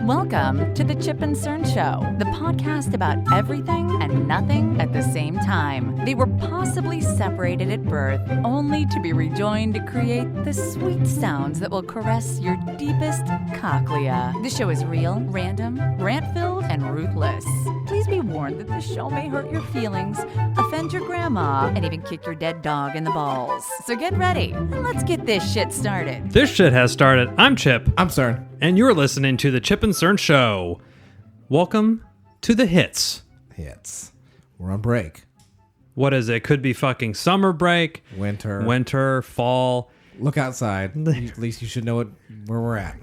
Welcome to the Chip and Cern Show, the podcast about everything and nothing at the same time. They were possibly separated at birth, only to be rejoined to create the sweet sounds that will caress your deepest cochlea. The show is real, random, rant-filled, and ruthless. Please be warned that this show may hurt your feelings, offend your grandma, and even kick your dead dog in the balls. So get ready, and let's get this shit started. This shit has started. I'm Chip. I'm Cern. And you're listening to the Chip and Cern Show. Welcome to the hits. Hits. We're on break. What is it? Could be fucking summer break, Winter, fall. Look outside. At least you should know where we're at.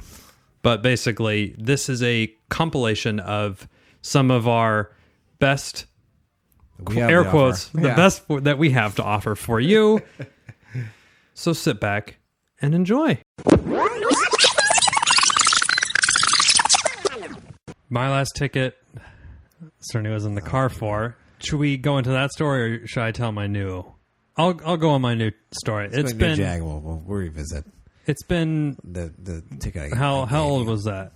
But basically, this is a compilation of some of our best, air quotes, the best that we have to offer for you. So sit back and enjoy. My last ticket, Cerny was in the car for. Should we go into that story, or should I tell my new? I'll go on my new story. It's been Jag. We'll revisit. It's been the ticket. How old was that?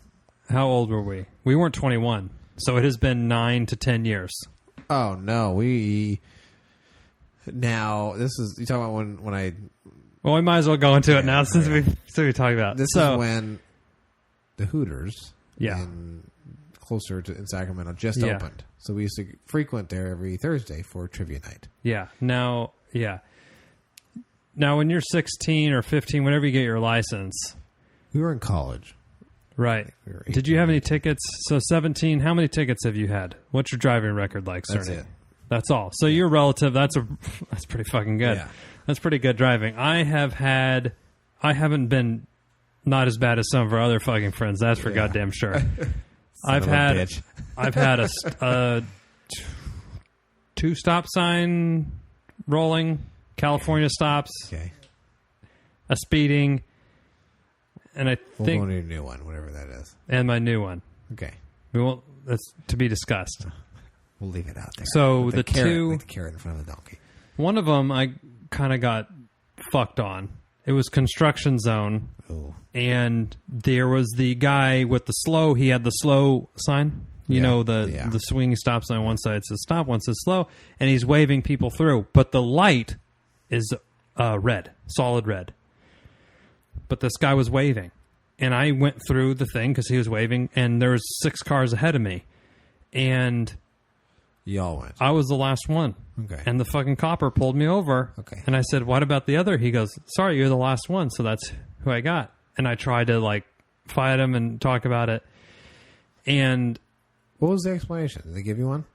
How old were we? We weren't 21, so it has been 9 to 10 years. Oh no, now this is you talking about when I. Well, we might as well go into it now since we talked about this. Is when the Hooters, yeah. Closer to in Sacramento just opened, so we used to frequent there every Thursday for trivia night. Yeah. Now, when you're 16 or 15, whenever you get your license, we were in college, right? Did you have any tickets? So 17. How many tickets have you had? What's your driving record like, Cerny? That's it. That's all. So you're relative. That's pretty fucking good. Yeah. That's pretty good driving. I haven't been not as bad as some of our other fucking friends. That's for goddamn sure. I've had a 2 stop sign rolling, California stops, a speeding, and I think we'll go to your new one, whatever that is, and my new one. Okay, we won't. That's to be discussed. We'll leave it out there. So with the carrot in front of the donkey. One of them I kind of got fucked on. It was construction zone. Ooh. And there was the guy with the slow. He had the slow sign. You know, the swinging stop sign. One side says stop, one says slow. And he's waving people through. But the light is red, solid red. But this guy was waving. And I went through the thing because he was waving. And there was 6 cars ahead of me. And y'all went. I was the last one. Okay. And the fucking copper pulled me over. Okay. And I said, what about the other? He goes, sorry, you're the last one. So that's who I got. And I tried to fight him and talk about it. And what was the explanation? Did they give you one?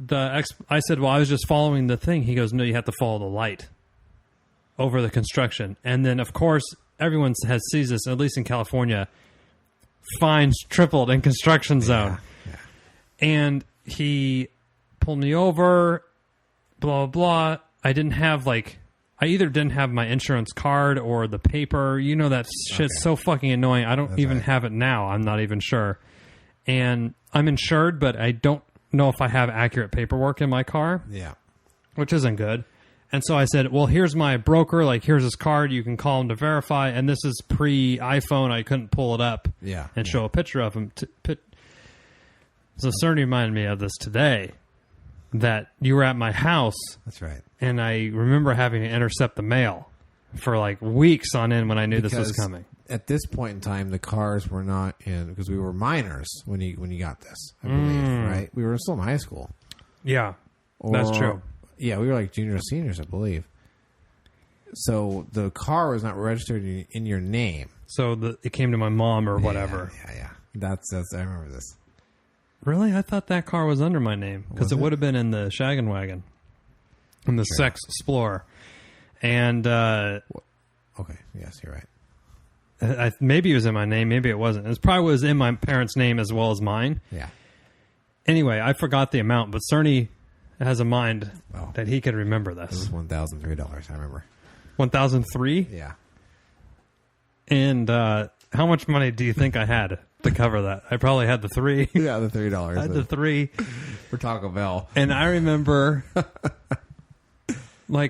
I said, well, I was just following the thing. He goes, no, you have to follow the light over the construction. And then, of course, everyone sees this, at least in California, fines tripled in construction zone. Yeah. And he pulled me over, blah, blah, blah. I either didn't have my insurance card or the paper. You know, that shit's so fucking annoying. I don't even have it now. I'm not even sure. And I'm insured, but I don't know if I have accurate paperwork in my car. Yeah. Which isn't good. And so I said, well, here's my broker. Here's his card. You can call him to verify. And this is pre-iPhone. I couldn't pull it up and show a picture of him. So Cerny reminded me of this today, that you were at my house. That's right. And I remember having to intercept the mail for weeks on end when I knew this was coming. At this point in time, the cars were not in, because we were minors when you got this, I believe, right? We were still in high school. Yeah, that's true. Yeah, we were juniors or seniors, I believe. So the car was not registered in your name. So it came to my mom or whatever. Yeah. That's I remember this. Really? I thought that car was under my name because it would have been in the Shaggin' Wagon, in the Sex Explorer. And okay, yes, you're right. Maybe it was in my name, maybe it wasn't. It probably was in my parents' name as well as mine. Yeah. Anyway, I forgot the amount, but Cerny has a mind that he could remember this. It was $1,003, I remember. $1,003? Yeah. And how much money do you think I had to cover that? I probably had the $3. Yeah, the $3. I had the $3 for Taco Bell. And I remember, I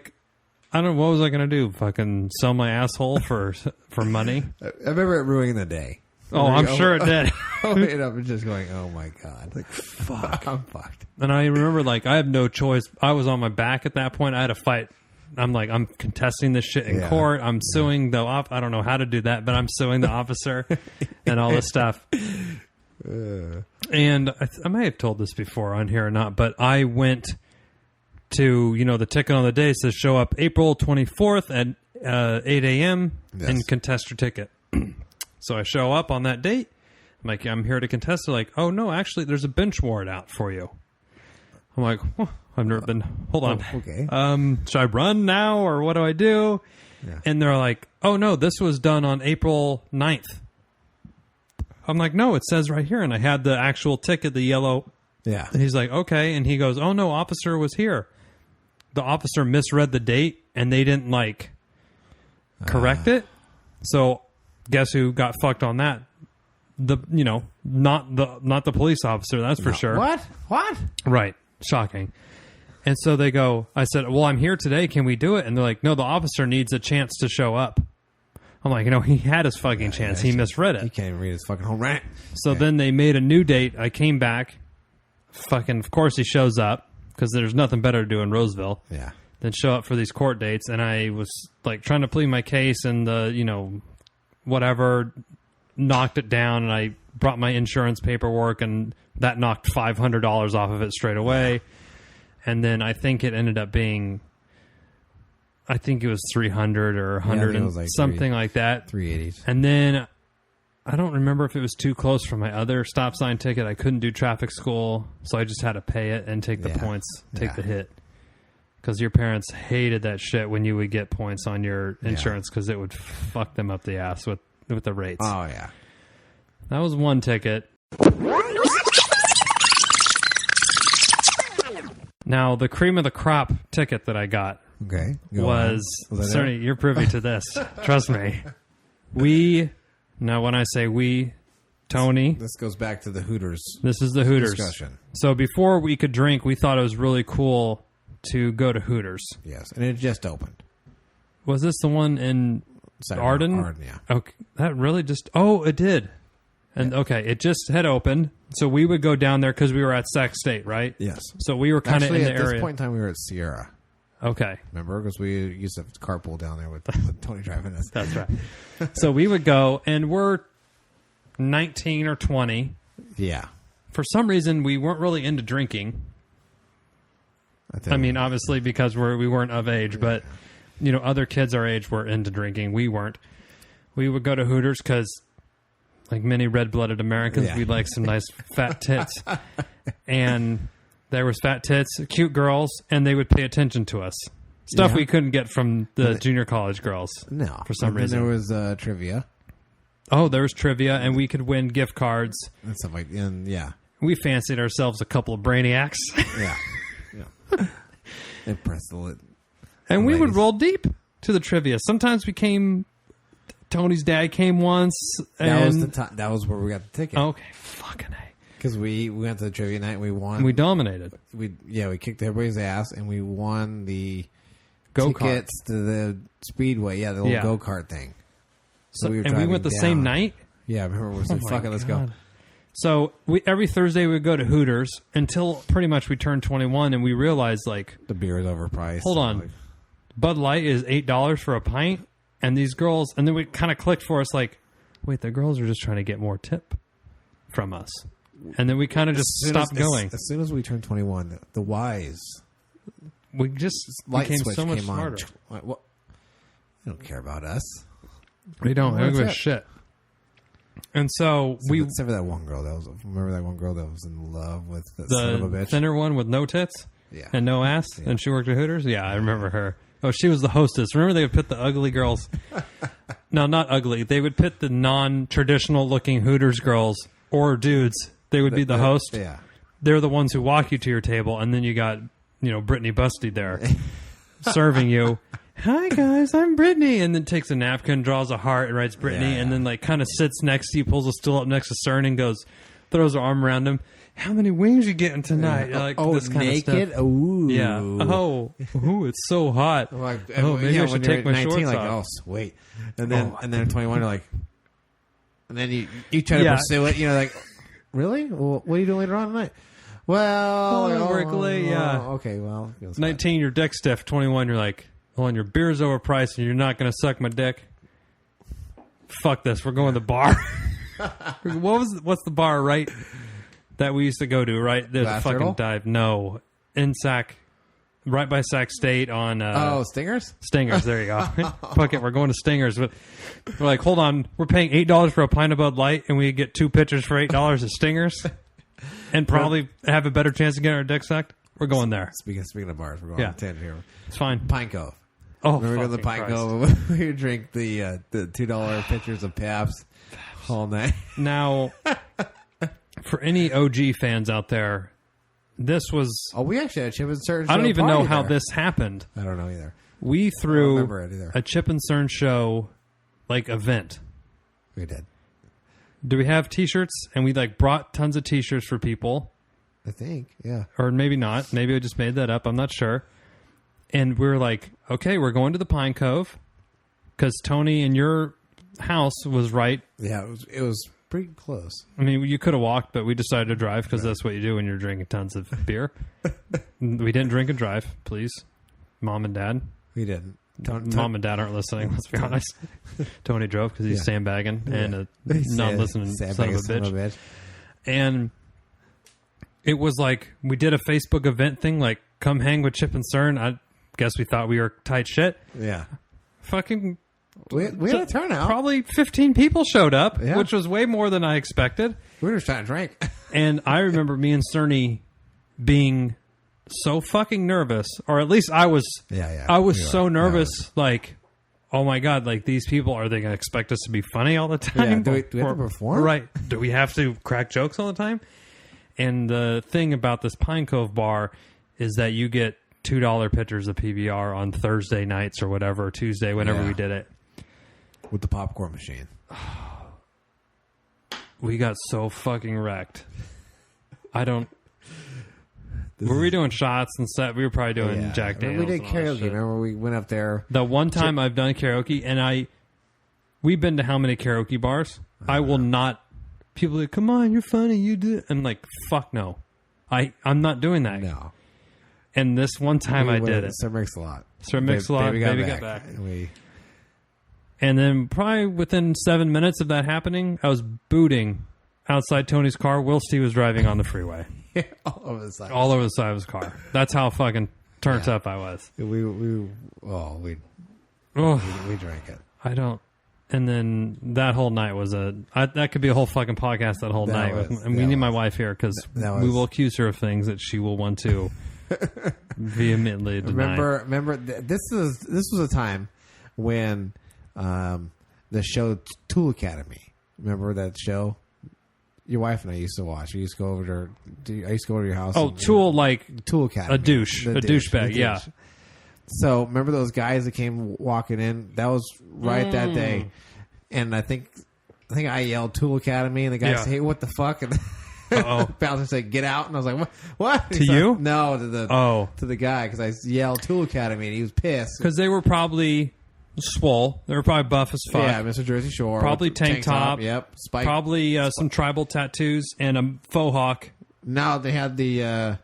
don't know, what was I going to do? Fucking sell my asshole for money? I remember it ruining the day. Oh, I'm sure it did. And I'm just going, oh my God. Like, fuck. I'm fucked. And I remember, like, I have no choice. I was on my back at that point. I had to fight. I'm like, I'm contesting this shit in court. I'm suing the I don't know how to do that, but I'm suing the officer and all this stuff. And I may have told this before on here or not, but I went to, the ticket on the day says show up April 24th at 8 a.m. and contest your ticket. So I show up on that date. I'm like, I'm here to contest. They're like, oh, no, actually, there's a bench warrant out for you. I'm like, I've never been. Hold on. Okay. Should I run now or what do I do? Yeah. And they're like, oh, no, this was done on April 9th. I'm like, no, it says right here. And I had the actual ticket, the yellow. Yeah. And he's like, okay. And he goes, oh, no, officer was here. The officer misread the date and they didn't correct it. So guess who got fucked on that? Not the police officer. That's for sure. What? Right. Shocking. And so they go, I said, well, I'm here today. Can we do it? And they're like, no, the officer needs a chance to show up. I'm like, he had his fucking chance. He misread it. He can't even read his fucking home right. So then they made a new date. I came back. Of course he shows up because there's nothing better to do in Roseville. Yeah. Than show up for these court dates. And I was trying to plead my case and whatever, knocked it down. And I brought my insurance paperwork and that knocked $500 off of it straight away. And then I think it ended up being, I think it was 300 or 100 and something like that. 380. And then I don't remember if it was too close for my other stop sign ticket. I couldn't do traffic school, so I just had to pay it and take the points, take the hit. Because your parents hated that shit when you would get points on your insurance because it would fuck them up the ass with the rates. Oh, yeah. That was one ticket. Now, the cream of the crop ticket that I got was certainly, you're privy to this. Trust me. Now when I say we, Tony. This goes back to the Hooters. This is the Hooters discussion. So before we could drink, we thought it was really cool to go to Hooters. Yes, and it just opened. Was this the one in Arden? Arden, yeah. Okay, that really just... Oh, it did. And okay, it just had opened. So we would go down there because we were at Sac State, right? Yes. So we were kind of in the area. At this point in time, we were at Sierra. Okay. Remember? Because we used to carpool down there with Tony driving us. That's right. So we would go, and we're 19 or 20. Yeah. For some reason, we weren't really into drinking. I mean, obviously, because we weren't of age, but, other kids our age were into drinking. We weren't. We would go to Hooters because, like many red-blooded Americans, we like some nice fat tits. And there was fat tits, cute girls, and they would pay attention to us. Stuff we couldn't get from the junior college girls. No. For some reason. There was trivia. Oh, there was trivia, and we could win gift cards. And stuff like that. We fancied ourselves a couple of brainiacs. Yeah. And press the lid. And we would roll deep to the trivia. Sometimes Tony's dad came once. And that was where we got the ticket. Okay, fucking A. Because we went to the trivia night and we won. And we dominated. We kicked everybody's ass and we won the go-kart tickets to the Speedway. Yeah, the little go-kart thing. So we went the same night? Yeah, I remember we were fuck it, let's go. So every Thursday we would go to Hooters until pretty much we turned 21 and we realized the beer is overpriced. Hold on. Bud Light is $8 for a pint and these girls, and then we kind of clicked for us wait, the girls are just trying to get more tip from us. And then we kind of just stopped going. As soon as we turned 21, the wise. We just became so much smarter. What? They don't care about us. We don't. They don't give a shit. And so except for that one girl remember that one girl that was in love with that son of a bitch? The thinner one with no tits? Yeah. And no ass? Yeah. And she worked at Hooters? Yeah, I remember her. Oh, she was the hostess. Remember they would pit the ugly girls? No, not ugly. They would pit the non-traditional looking Hooters girls or dudes. They would be the host. Yeah. They're the ones who walk you to your table, and then you got, Brittany Busty there serving you. Hi, guys, I'm Brittany. And then takes a napkin, draws a heart, and writes Brittany, and then kind of sits next to you, pulls a stool up next to CERN, and throws her arm around him. How many wings you getting tonight? This kind naked? Of stuff. Ooh. Yeah. Oh, it's so hot. Maybe I should take my 19, shorts off. Oh, sweet. And then at 21, you're like, And then you try to pursue it. You know, like, really? Well, what are you doing later on tonight? Well, work late, yeah. Okay, well. 19, your dick stiff. 21, you're like, well, and your beer's overpriced and you're not going to suck my dick. Fuck this. We're going to the bar. What's the bar, right? That we used to go to, right? There's a fucking Turtle? dive. No. In Sac. Right by Sac State on... Stingers? Stingers, there you go. Fuck it, we're going to Stingers. But we're like, hold on, we're paying $8 for a pint of Bud Light and we get 2 pitchers for $8 at Stingers and probably have a better chance of getting our dick sucked. We're going there. Speaking of bars, we're going on a tangent here. It's fine. Pine Cove. Oh, remember we go to the Pine Cove? We drink the $2 pitchers of Pabst all night. Now, for any OG fans out there, this was... Oh, we actually had a Chip and Cern show. I don't even know how there. this happened. I don't know either. We threw remember it either. a Chip and Cern show, like, event. We did. Do we have T-shirts? And we, like, brought tons of T-shirts for people. I think, yeah. Or maybe not. Maybe I just made that up. I'm not sure. And we were like, okay, we're going to the Pine Cove because Tony and your house was right. Yeah, it was pretty close. I mean, you could have walked, but we decided to drive because that's what you do when you're drinking tons of beer. We didn't drink and drive, please. Mom and Dad. We didn't. Mom and Dad aren't listening, let's be honest. Tony drove because he's sandbagging and a non-listening son of a bitch. And it was like, we did a Facebook event thing, like, come hang with Chip and Cern. I guess we thought we were tight shit. Yeah. Fucking... We had a turnout. Probably 15 people showed up, which was way more than I expected. We were just trying to drink. And I remember me and Cerny being so fucking nervous, or at least I was. Yeah. I was so nervous, like, oh my God, like, these people, are they going to expect us to be funny all the time? Yeah. Do we have to perform? Right. Do we have to crack jokes all the time? And the thing about this Pine Cove bar is that you get $2 pitchers of PBR on Thursday nights or whatever, Tuesday, whenever we did it. With the popcorn machine. We got so fucking wrecked. Were we doing shots and stuff? We were probably doing Jack Daniels. We did karaoke. Remember we went up there. The one time I've done karaoke, and we've been to how many karaoke bars? I will not. People are like, come on, you're funny, you do. I'm like, fuck no. I'm not doing that. No. And this one time I did it. Sir Mix-a-Lot. Sir Mix-a-Lot, Baby Got Back. And then probably within 7 minutes of that happening, I was booting outside Tony's car whilst he was driving on the freeway. All over the side. All over the side of his car. That's how fucking turned up I was. We drank it. I don't. And then that whole night was that could be a whole fucking podcast that whole night. And we need my wife here because we will accuse her of things that she will want to vehemently deny. Remember, this was a time when the show Tool Academy. Remember that show? Your wife and I used to watch. I used to go over to your house. Oh, Tool, like Tool Academy. A douchebag, yeah. So remember those guys that came walking in? That was right that day. And I think I yelled Tool Academy, and the guy said, "Hey, what the fuck?" And the bouncer said, "Get out!" And I was like, "What?" To you? No, to the guy, because I yelled Tool Academy, and he was pissed because they were probably swole. They were probably buff as fuck. Yeah, Mr. Jersey Shore. Probably tank top. Yep. Spike. Probably some tribal tattoos and a faux hawk. No, they had the at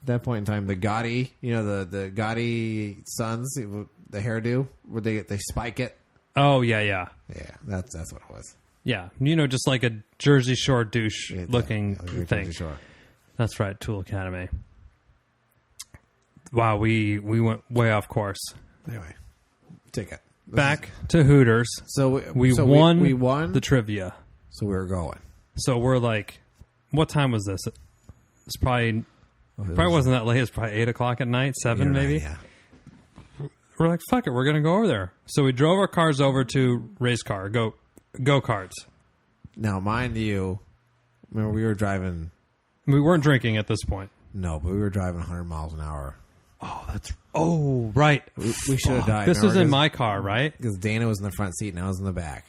that point in time the Gotti. You know the Gotti sons, the hairdo where they spike it. Oh yeah. Yeah, that's what it was. Yeah, just like a Jersey Shore douche looking thing. Jersey Shore. That's right, Tool Academy. Wow, we went way off course. Anyway, take it. Back to Hooters. So we won the trivia. So we were going. So we're like, what time was this? It's probably wasn't that late. It's probably 8 o'clock at night, 7 maybe. Yeah. We're like, fuck it, we're gonna go over there. So we drove our cars over to race car go karts. Now, mind you, remember we were driving. We weren't drinking at this point. No, but we were driving 100 miles an hour. Oh, right. We should have died. This was in my car, right? Because Dana was in the front seat and I was in the back.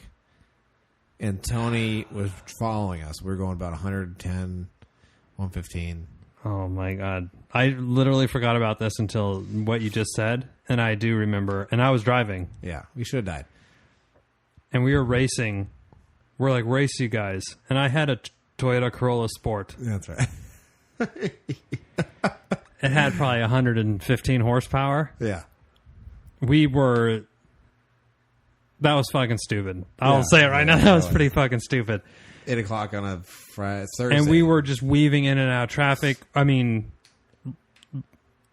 And Tony was following us. We were going about 110, 115. Oh, my God. I literally forgot about this until what you just said. And I do remember. And I was driving. Yeah, we should have died. And we were racing we're like, race you guys. And I had a Toyota Corolla Sport. That's right. It had probably 115 horsepower. Yeah. That was fucking stupid. I'll say it right now. That was pretty fucking stupid. 8 o'clock on a Thursday. And we were just weaving in and out of traffic. I mean,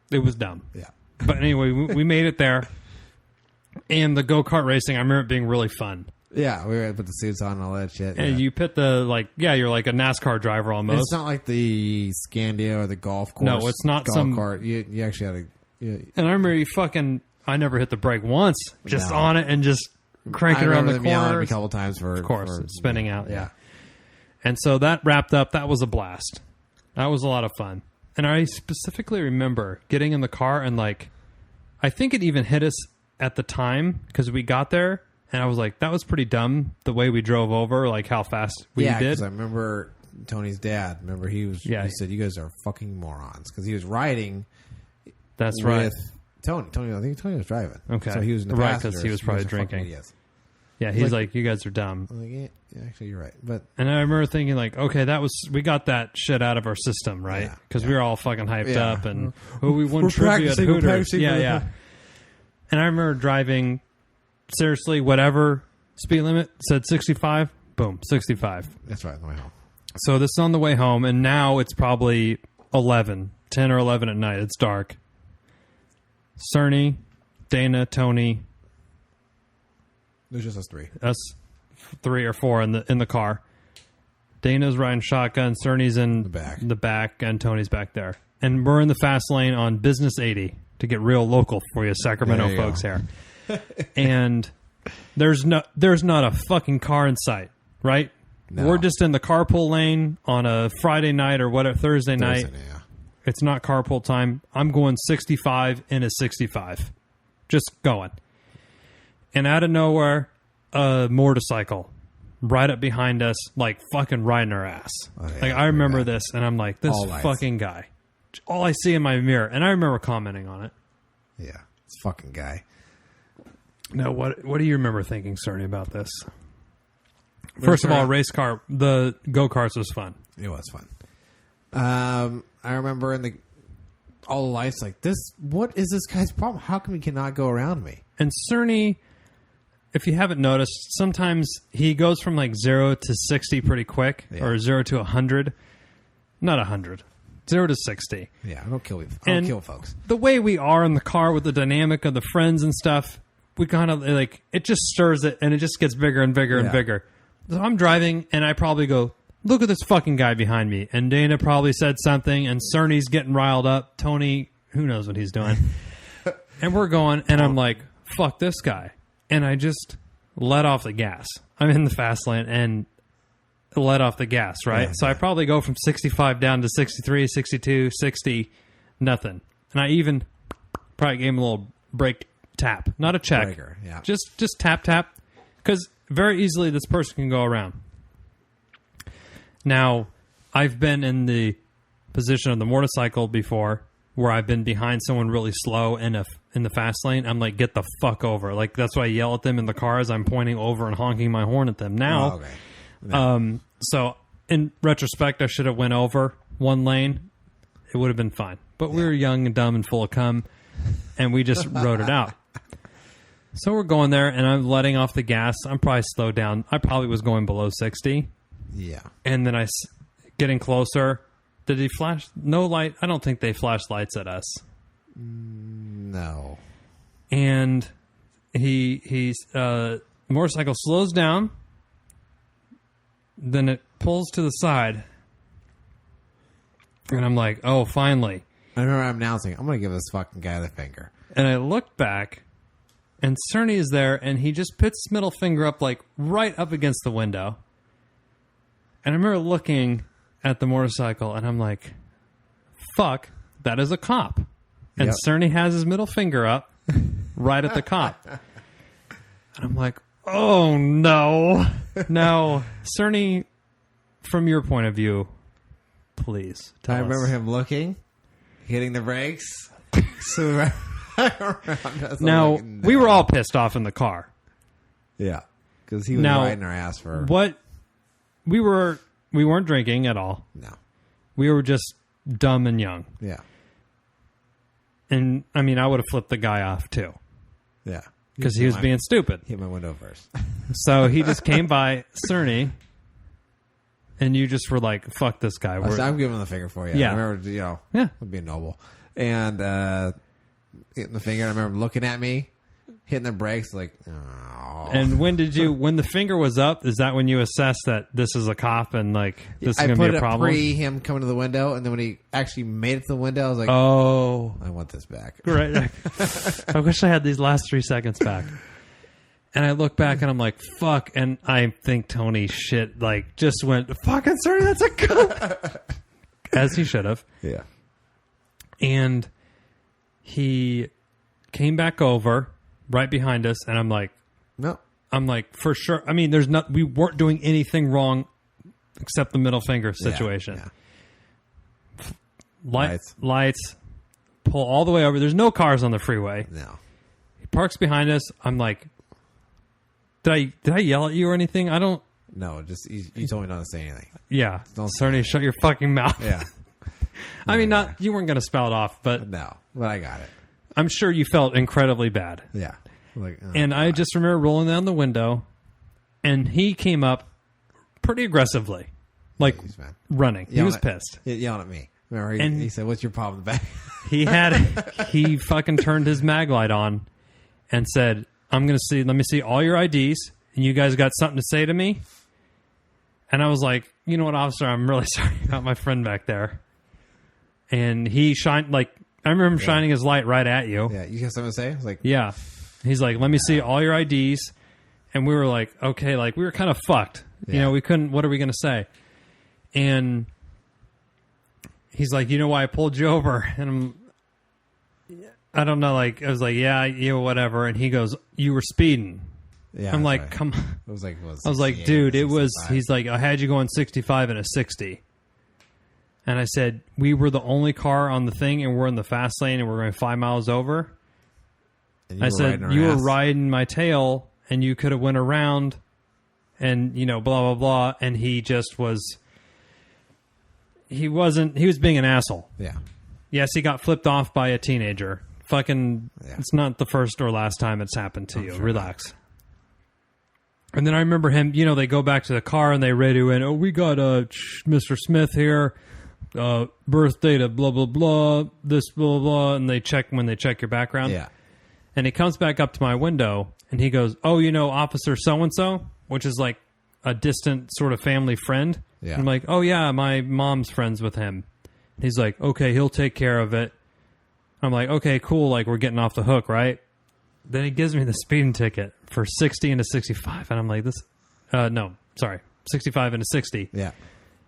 it was dumb. Yeah. But anyway, we made it there. And the go-kart racing, I remember it being really fun. Yeah, we were to put the suits on and all that shit. And you put you're like a NASCAR driver almost. It's not like the Scandia or the golf course. No, it's not golf cart. You actually had and I remember I never hit the brake once, just on it and just cranking around the corners. A couple times for spinning out. Yeah. And so that wrapped up. That was a blast. That was a lot of fun. And I specifically remember getting in the car and I think it even hit us at the time because we got there and I was like, that was pretty dumb the way we drove over, like how fast we did. Yeah, because I remember Tony's dad. Remember he said, you guys are fucking morons because he was riding. That's right. Tony, I think Tony was driving. Okay. So he was in the passenger. Because he was probably drinking. Yes. Yeah, he's like, you guys are dumb. I'm like, yeah, actually, you're right. And I remember thinking, okay, we got that shit out of our system, right? Because we were all fucking hyped up, and we won trivia at Hooters. Yeah. And I remember driving, seriously, whatever speed limit said 65, boom, 65. That's right, on the way home. So this is on the way home, and now it's probably 10 or 11 at night. It's dark. Cerny, Dana, Tony. There's just us three. Us 3 or 4 in the car. Dana's riding shotgun. Cerny's in the back, and Tony's back there. And we're in the fast lane on Business 80 to get real local for you Sacramento folks here. And there's not a fucking car in sight, right? No. We're just in the carpool lane on a Friday night or Thursday night. Yeah. It's not carpool time. I'm going 65 in a 65. Just going. And out of nowhere, a motorcycle right up behind us, fucking riding our ass. Oh, yeah, I remember this, and I'm like, this fucking guy. All I see in my mirror, and I remember commenting on it. Yeah, this fucking guy. Now, what do you remember thinking, Cerny, about this? First of all, race car, the go-karts was fun. It was fun. I remember all the lights what is this guy's problem? How come he cannot go around me? And Cerny, if you haven't noticed, sometimes he goes from 0 to 60 pretty quick, or 0 to 100. Not 100. 0 to 60. Yeah, I don't kill folks. The way we are in the car with the dynamic of the friends and stuff, we kind of it just stirs it and it just gets bigger and bigger and bigger. So I'm driving and I probably go, look at this fucking guy behind me. And Dana probably said something and Cerny's getting riled up. Tony, who knows what he's doing. And we're going and I'm like, fuck this guy. And I just let off the gas. I'm in the fast lane and let off the gas, right? So I probably go from 65 down to 63, 62, 60, nothing. And I even probably gave him a little brake tap. Not a check. Breaker, yeah. Just tap. Because very easily this person can go around. Now, I've been in the position of the motorcycle before where I've been behind someone really slow in the fast lane. I'm like, get the fuck over. That's why I yell at them in the car as I'm pointing over and honking my horn at them. Now, so in retrospect, I should have went over one lane. It would have been fine. But we were young and dumb and full of cum, and we just rode it out. So we're going there, and I'm letting off the gas. I'm probably slowed down. I probably was going below 60. Yeah. And then getting closer. Did he flash? No light. I don't think they flashed lights at us. No. And he's motorcycle slows down. Then it pulls to the side. And I'm like, oh, finally. I remember I'm announcing, I'm going to give this fucking guy the finger. And I look back, and Cerny is there, and he just puts his middle finger up, right up against the window. And I remember looking at the motorcycle, and I'm like, fuck, that is a cop. And Cerny has his middle finger up right at the cop. And I'm like, oh, no. Now, Cerny, from your point of view, please tell us. I remember him looking, hitting the brakes. Now, we were all pissed off in the car. Yeah, because he was riding our ass for... What we weren't drinking at all. No. We were just dumb and young. Yeah. And, I mean, I would have flipped the guy off, too. Yeah. Because he was being stupid. Hit my window first. So he just came by, Cerny, and you just were like, fuck this guy. I'm giving him the finger for you. Yeah. I remember, I'm being noble. And hitting the finger, I remember him looking at me, hitting the brakes, like, oh. And when the finger was up, is that when you assessed that this is a cop and, like, this is going to be a problem? I put it him coming to the window, and then when he actually made it to the window, I was like, oh. I want this back. Right. I wish I had these last 3 seconds back. And I look back and I'm like, fuck. And I think Tony shit, like, just went, fucking sorry, that's a cop. As he should have. Yeah. And he came back over right behind us. And I'm like, no. I'm like, for sure. I mean, we weren't doing anything wrong except the middle finger situation. Yeah. Lights, pull all the way over. There's no cars on the freeway. No. He parks behind us. I'm like, did I yell at you or anything? I don't. No, just you told me not to say anything. Yeah. Don't Cerny, shut your fucking mouth. Yeah. I mean, you weren't going to spell it off, but no, but I got it. I'm sure you felt incredibly bad. Yeah. Like, and God. I just remember rolling down the window, and he came up pretty aggressively, like running. He was pissed. Yelling at me. Remember, he said, "What's your problem in the back?" He fucking turned his mag light on and said, let me see all your IDs, and you guys got something to say to me? And I was like, you know what, officer, I'm really sorry about my friend back there. And he shined, like, I remember him shining his light right at you. Yeah, you got something to say? I was like, yeah. He's like, let me see all your IDs. And we were like, okay, like, we were kind of fucked. Yeah. You know, we couldn't, what are we going to say? And he's like, you know why I pulled you over? And I don't know, like, I was like, yeah, whatever. And he goes, you were speeding. Yeah, I'm like, right. come on. It was like, I was like, dude, it was, he's like, I had you going 65 and a 60. And I said, we were the only car on the thing, and we're in the fast lane, and we're going 5 miles over. I said, you were riding my tail, and you could have went around, and, you know, blah, blah, blah. And he just was, he was being an asshole. Yeah. Yes, he got flipped off by a teenager. Fucking, It's not the first or last time it's happened to you. Sure. Relax. And then I remember him, you know, they go back to the car and they radio in, oh, we got Mr. Smith here, birthday to blah, blah, blah, this, blah, blah, and when they check your background. Yeah. And he comes back up to my window and he goes, oh, you know, Officer so-and-so, which is like a distant sort of family friend. Yeah. I'm like, oh, yeah, my mom's friends with him. And he's like, okay, he'll take care of it. I'm like, okay, cool, like we're getting off the hook, right? Then he gives me the speeding ticket for 60 and a 65. And I'm like, 65 and a 60. Yeah.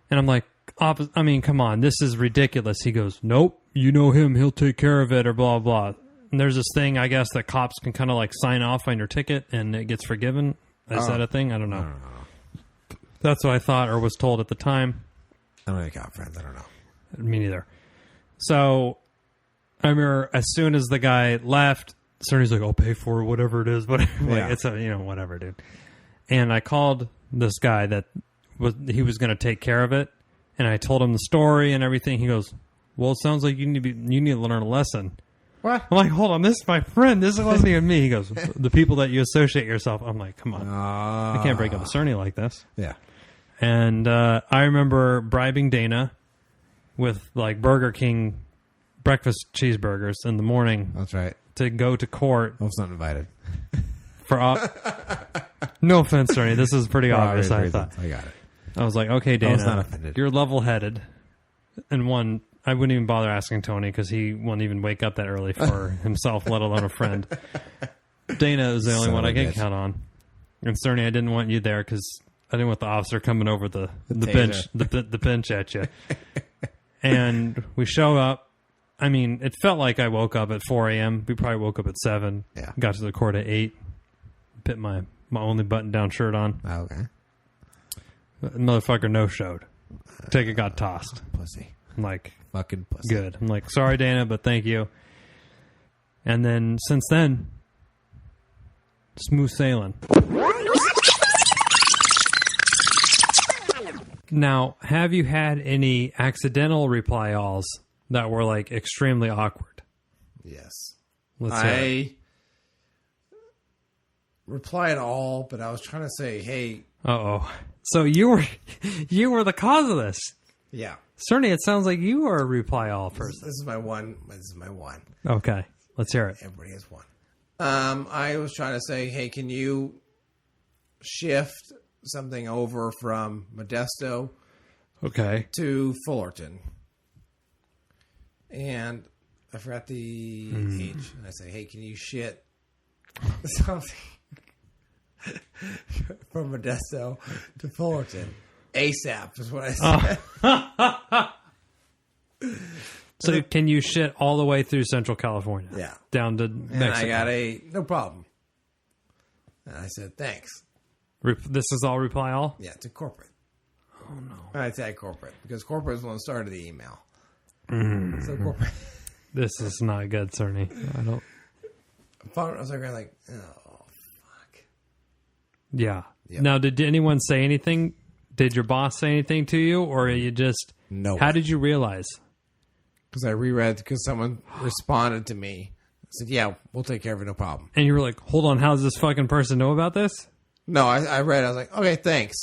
And I'm like, I mean, come on, this is ridiculous. He goes, nope, you know him, he'll take care of it, or blah, blah. And there's this thing, I guess, that cops can kind of like sign off on your ticket and it gets forgiven. Is that a thing? I don't know. That's what I thought or was told at the time. I don't have cop friends. I don't know. Me neither. So I remember as soon as the guy left, Cerny's like, I'll pay for it, whatever it is. But like, it's whatever, dude. And I called this guy that he was going to take care of it. And I told him the story and everything. He goes, well, it sounds like you need to learn a lesson. What? I'm like, hold on, this is my friend. This wasn't even me. He goes, the people that you associate yourself. I'm like, come on. I can't break up a Cerny like this. Yeah. And I remember bribing Dana with like Burger King breakfast cheeseburgers in the morning. That's right. To go to court. I was not invited. For no offense, Cerny. This is pretty obvious, I thought. I got it. I was like, okay, Dana, I was not offended. You're level-headed. And one, I wouldn't even bother asking Tony because he wouldn't even wake up that early for himself, let alone a friend. Dana is the only one I can count on. And Cerny, I didn't want you there because I didn't want the officer coming over the bench, the bench at you. And we show up. I mean, it felt like I woke up at 4 a.m. We probably woke up at 7. Yeah. Got to the court at 8. Put my only button-down shirt on. Oh, okay. The motherfucker no-showed. Ticket got tossed. Pussy. I'm like, fucking pussy. Good. I'm like, sorry, Dana, but thank you. And then, since then, smooth sailing. Now, have you had any accidental reply alls that were like extremely awkward? Yes. Let's hear it. Replied all, but I was trying to say, hey. Uh-oh. So you were the cause of this. Yeah. Cerny, it sounds like you are a reply all person. This is my one. This is my one. Okay. Let's hear it. Everybody has one. I was trying to say, hey, can you shift something over from Modesto to Fullerton? And I forgot the H. And I say, hey, can you shit something from Modesto to Fullerton? ASAP is what I said. So can you shit all the way through Central California? Yeah. Down to Mexico. And I got no problem. And I said, thanks. This is all reply all? Yeah, to corporate. Oh, no. I said corporate because corporate is the one that started the email. So corporate. This is not good, Cerny. I was like, oh, fuck. Yeah. Yep. Now, did anyone say anything? Did your boss say anything to you? Or you just... No. How did you realize? Because I reread, because someone responded to me. I said, yeah, we'll take care of it, no problem. And you were like, hold on, how does this fucking person know about this? No, I read, I was like, okay, thanks.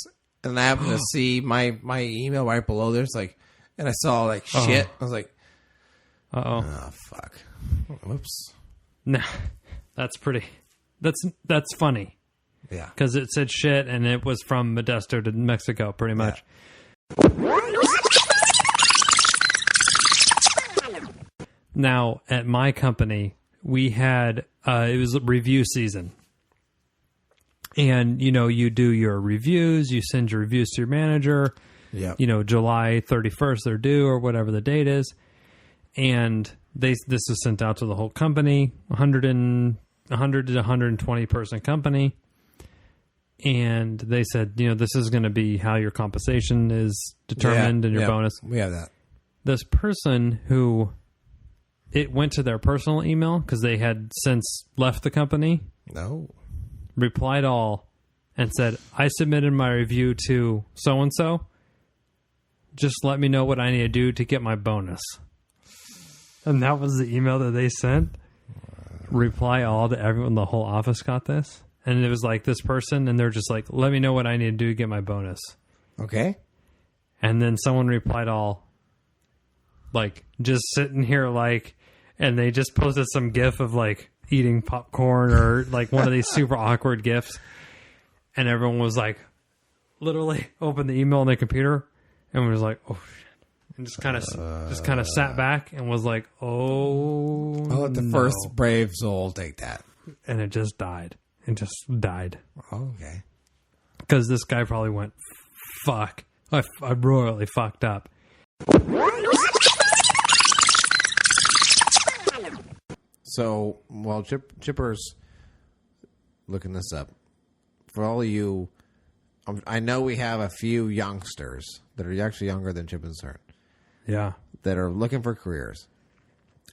And I happened to see my email right below there. It's like, and I saw like shit. I was like, oh, fuck. Whoops. No, that's pretty, that's funny. Yeah. Because it said shit and it was from Modesto to Mexico, pretty much. Yeah. Now, at my company, we had, it was review season. And, you do your reviews, you send your reviews to your manager. Yeah. July 31st, they're due or whatever the date is. And this is sent out to the whole company, 100 to 120 person company. And they said, this is going to be how your compensation is determined and your bonus. We have that. This person who... It went to their personal email because they had since left the company. No. Replied all and said, I submitted my review to so-and-so. Just let me know what I need to do to get my bonus. And that was the email that they sent. Reply all to everyone. The whole office got this. And it was like this person. And they're just like, let me know what I need to do to get my bonus. Okay. And then someone replied all, like, just sitting here like... And they just posted some gif of like eating popcorn or like one of these super awkward gifs. And everyone was like, literally opened the email on their computer and was like, oh shit. And just kind of sat back and was like, oh, I'll let the first brave soul take that. And it just died. It just died. Oh, okay. Because this guy probably went, fuck. I royally fucked up. So while Chipper's looking this up, for all of you, I know we have a few youngsters that are actually younger than Chip and Cern. Yeah. That are looking for careers.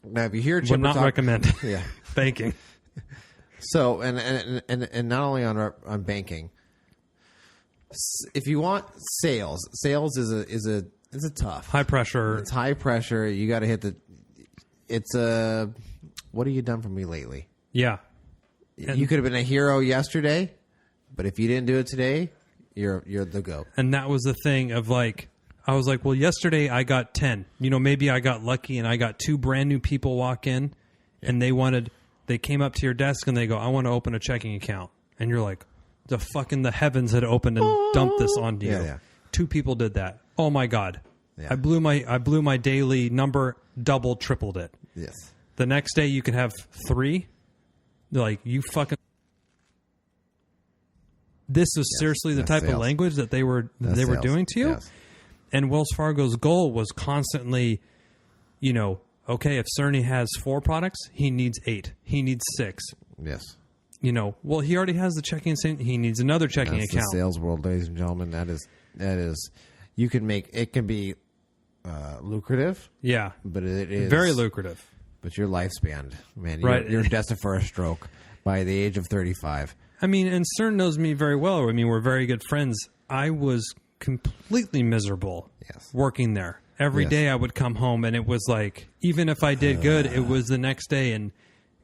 Now, if you hear Chipper would not recommend banking. So, and not only on banking, if you want sales is a tough, high pressure. It's high pressure. You got to hit it's a. What have you done for me lately? Yeah. You could have been a hero yesterday, but if you didn't do it today, you're the GOAT. And that was the thing of like, I was like, well, yesterday I got 10. Maybe I got lucky and I got 2 brand new people walk in and they came up to your desk and they go, I want to open a checking account. And you're like, the heavens had opened and dumped this onto you. Yeah. 2 people did that. Oh my God. Yeah. I blew my daily number, doubled, tripled it. Yes. The next day you could have 3. Like, you fucking... This is seriously the type of language that they were doing to you? Yes. And Wells Fargo's goal was constantly, okay, if Cerny has 4 products, he needs 8. He needs 6. Yes. Well, he already has the checking account. He needs another checking account. The sales world, ladies and gentlemen. That is, you can make, it can be lucrative. Yeah. But it is... Very lucrative. But your lifespan, man, right. You're destined for a stroke by the age of 35. I mean, and Cern knows me very well. I mean, we're very good friends. I was completely miserable working there. Every day I would come home, and it was like, even if I did good, it was the next day, and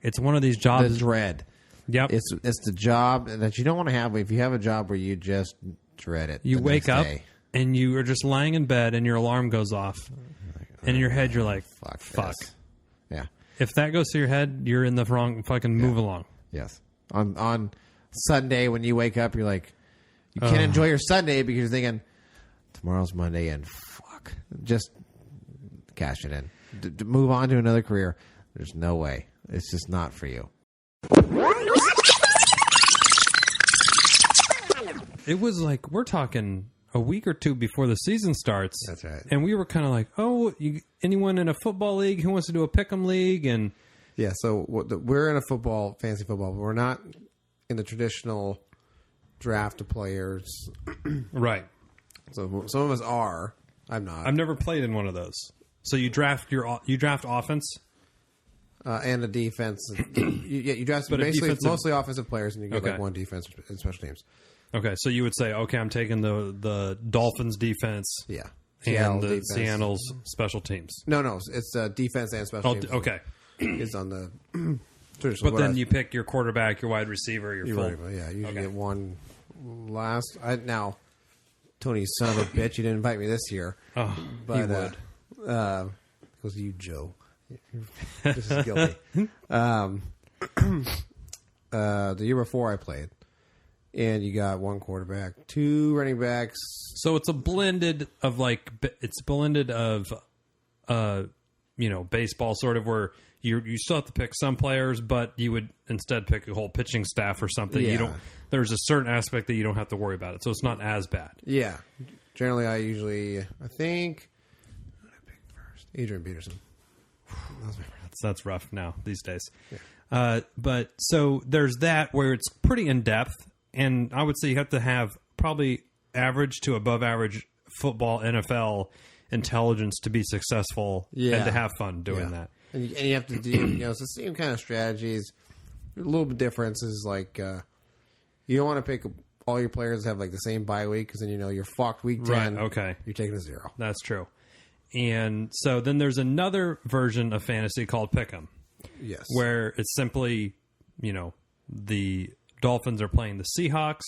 it's one of these jobs. The dread. Yep. It's the job that you don't want to have. If you have a job where you just dread it. You wake up, and you are just lying in bed, and your alarm goes off. And in your head, you're like, fuck. Yeah. If that goes through your head, you're in the wrong fucking move along. Yes. On Sunday, when you wake up, you're like, you can't enjoy your Sunday because you're thinking, tomorrow's Monday, and fuck. Just cash it in. Move on to another career. There's no way. It's just not for you. It was like, we're talking a week or two before the season starts. That's right. And we were kind of like, anyone in a football league who wants to do a pick'em league? And yeah, so we're in a fantasy football, but we're not in the traditional draft of players. Right. So some of us are. I'm not. I've never played in one of those. So you draft offense? And a defense. You draft basically mostly offensive players, and you get like one defense and special teams. Okay, so you would say, okay, I'm taking the Dolphins defense. Yeah. And Seattle's special teams. No, it's defense and special teams. Okay. Is on the traditional. But then you pick your quarterback, your wide receiver, your full. Yeah, you usually get one last. Now, Tony, son of a bitch, you didn't invite me this year. Oh, but, he would. Because you, Joe. This is guilty. The year before I played, and you got one quarterback, two running backs. So it's a blended of baseball sort of, where you still have to pick some players, but you would instead pick a whole pitching staff or something. Yeah. There's a certain aspect that you don't have to worry about it, so it's not as bad. Yeah. Generally, I think who did I pick first? Adrian Peterson. That's rough now these days. Yeah. But so there's that where it's pretty in depth, and I would say you have to have probably average to above average football NFL intelligence to be successful and to have fun doing that. And you have to do it's the same kind of strategies. A little bit difference is like you don't want to pick all your players that have like the same bye week, because then you're fucked week 10. Right. Okay. You're taking a 0. That's true. And so then there's another version of fantasy called Pick'em. Yes. Where it's simply, the Dolphins are playing the Seahawks,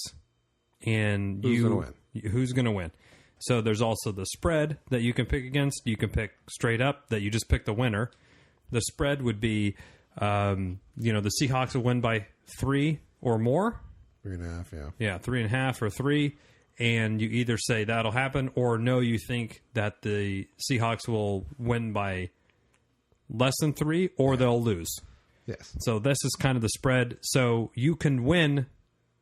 and who's going to win. So there's also the spread that you can pick against. You can pick straight up that you just pick the winner. The spread would be, the Seahawks will win by 3 or more. 3.5, yeah. Yeah, 3.5 or 3. And you either say that'll happen, or no, you think that the Seahawks will win by less than 3, or they'll lose. Yes. So this is kind of the spread. So you can win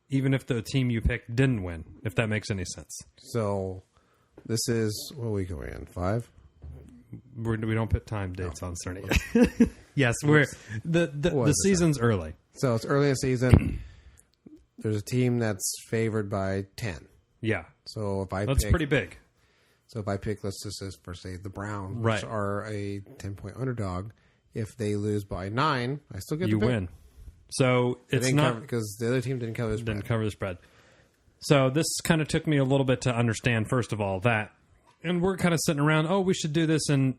even if the team you picked didn't win, if that makes any sense. So this is, what week are we in? 5? We don't put time dates on certain. Yes, we're the season's early. So it's early in the season. There's a team that's favored by 10. Yeah. So if that's pretty big. So if I pick, let's just say the Browns, right, are a 10-point underdog. If they lose by 9, I still get you win. So it's not because the other team didn't cover the spread. Didn't cover the spread. So this kind of took me a little bit to understand. First of all, that, and we're kind of sitting around. Oh, we should do this, and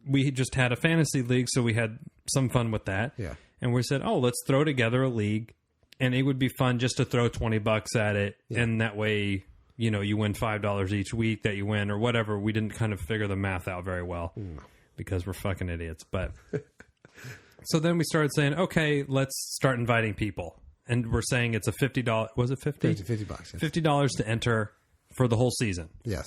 we just had a fantasy league, so we had some fun with that. Yeah. And we said, oh, let's throw together a league, and it would be fun just to throw $20 at it, and that way, you win $5 each week that you win or whatever. We didn't kind of figure the math out very well because we're fucking idiots. But so then we started saying, okay, let's start inviting people. And we're saying it's a $50. Was it 50? $50. Yes. $50 to enter for the whole season. Yes.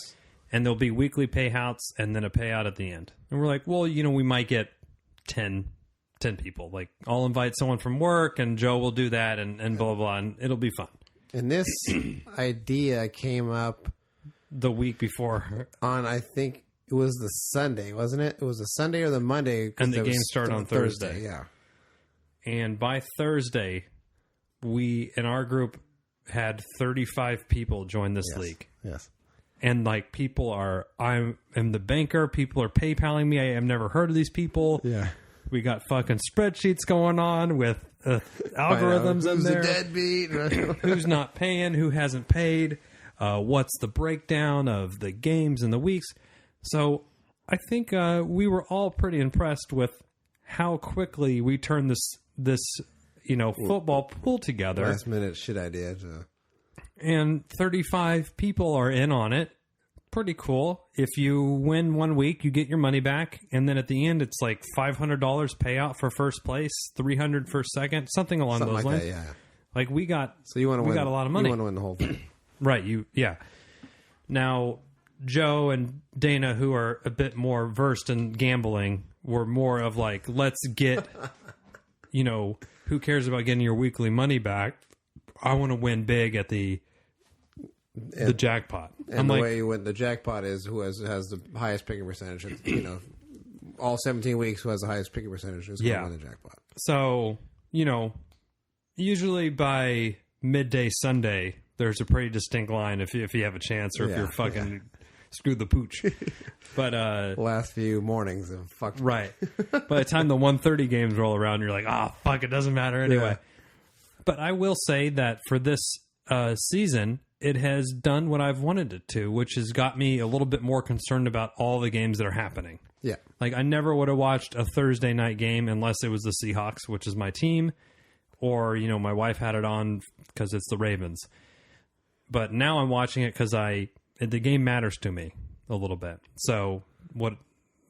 And there'll be weekly payouts and then a payout at the end. And we're like, well, we might get 10 people. Like, I'll invite someone from work and Joe will do that and blah, blah, blah. And it'll be fun. And this idea came up the week before on, I think it was the Sunday, wasn't it? It was the Sunday or the Monday. And the game started on Thursday. Yeah. And by Thursday, we, in our group, had 35 people join this league. Yes. And like I am the banker. People are PayPaling me. I have never heard of these people. Yeah. We got fucking spreadsheets going on with algorithms in there. Who's a deadbeat? Who's not paying? Who hasn't paid? what's the breakdown of the games and the weeks. So I think we were all pretty impressed with how quickly we turned this football pool together. Last minute shit idea. And 35 people are in on it. Pretty cool. If you win 1 week, you get your money back, and then at the end, it's like $500 payout for first place, $300 for second, something along those lines. That, yeah. Like we got, so you want to win? Got a lot of money. You want to win the whole thing, right? Now, Joe and Dana, who are a bit more versed in gambling, were more of like, let's get, who cares about getting your weekly money back? I want to win big at the jackpot. And the way you win the jackpot is who has the highest picking percentage. All 17 weeks, who has the highest picking percentage is going to win the jackpot. So, usually by midday Sunday, there's a pretty distinct line if you have a chance or if you're fucking screwed the pooch. But last few mornings have fucked. Right. By the time the 1:30 games roll around, you're like, fuck, it doesn't matter anyway. Yeah. But I will say that for this season, it has done what I've wanted it to, which has got me a little bit more concerned about all the games that are happening. Yeah. Like, I never would have watched a Thursday night game unless it was the Seahawks, which is my team, or, my wife had it on because it's the Ravens. But now I'm watching it because the game matters to me a little bit. So, what's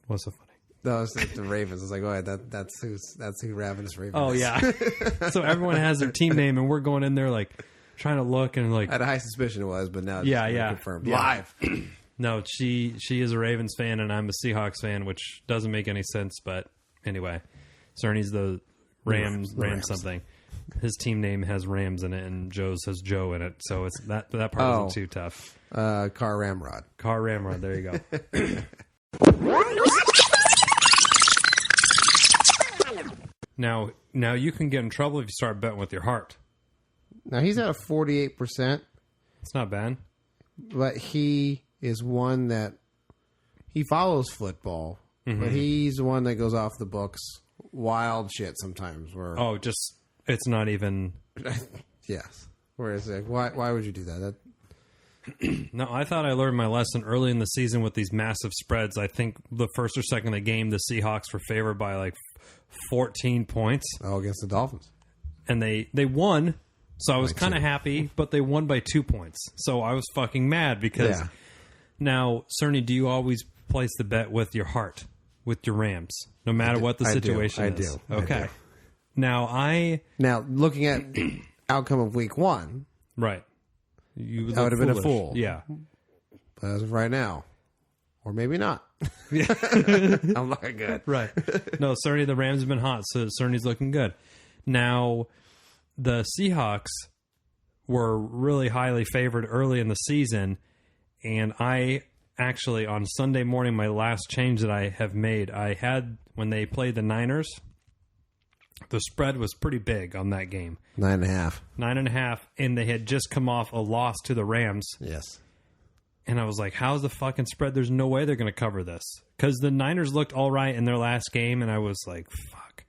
so funny? No, it's like the Ravens. It's like, that's who Ravenous Ravens. Oh, yeah. So everyone has their team name, and we're going in there like trying to look and like. I had a high suspicion it was, but now it's confirmed live. No, she is a Ravens fan, and I'm a Seahawks fan, which doesn't make any sense. But anyway, Cerny's the Rams something. His team name has Rams in it, and Joe's has Joe in it, so it's that part isn't too tough. Car Ramrod. Car Ramrod. There you go. Now you can get in trouble if you start betting with your heart. Now he's at a 48%. It's not bad, but he is one that he follows football, but he's the one that goes off the books. Wild shit sometimes. Where it's not even. Yes. Whereas like, why would you do that? No, I thought I learned my lesson early in the season with these massive spreads. I think the first or second of the game, the Seahawks were favored by like 14 points. Oh, against the Dolphins. And they won, so I was kind of happy, but they won by 2 points. So I was fucking mad because now, Cerny, do you always place the bet with your heart, with your Rams, no matter what the situation is? I do. Okay. I do. Now, looking at outcome of week 1. Right. I would have been a fool. Yeah. But as of right now, or maybe not. I'm looking good. Right. No, Cerny, the Rams have been hot, so Cerny's looking good. Now, the Seahawks were really highly favored early in the season, and I actually, on Sunday morning, my last change that I have made, I had, when they played the Niners, the spread was pretty big on that game. 9.5. 9.5, and they had just come off a loss to the Rams. Yes. And I was like, how's the fucking spread? There's no way they're going to cover this. Because the Niners looked all right in their last game, and I was like, fuck.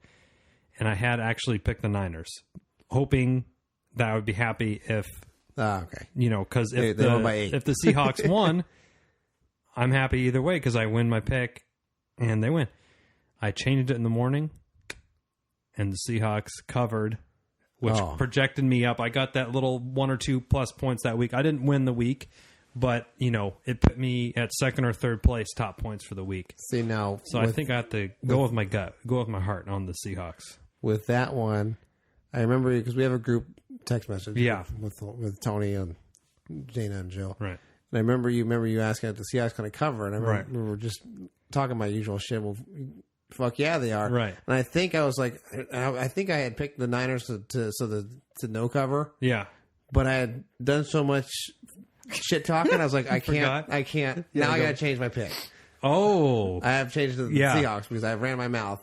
And I had actually picked the Niners, hoping that I would be happy if, okay. Because if they won by 8. If the Seahawks won, I'm happy either way because I win my pick, and they win. I changed it in the morning, and the Seahawks covered, which projected me up. I got that little 1 or 2 plus points that week. I didn't win the week, but, it put me at second or third place, top points for the week. See, now... So I think I have to go with my gut, go with my heart on the Seahawks. With that one, I remember, because we have a group text message with Tony and Dana and Jill. Right. And I remember you asking if the Seahawks going to cover, and I remember we were just talking about usual shit. Well, fuck yeah, they are. Right. And I think I was like, I think I had picked the Niners to no cover. Yeah. But I had done so much shit talking. I was like, I can't. Now I got to change my pick. Oh. I have changed to the Seahawks because I ran my mouth.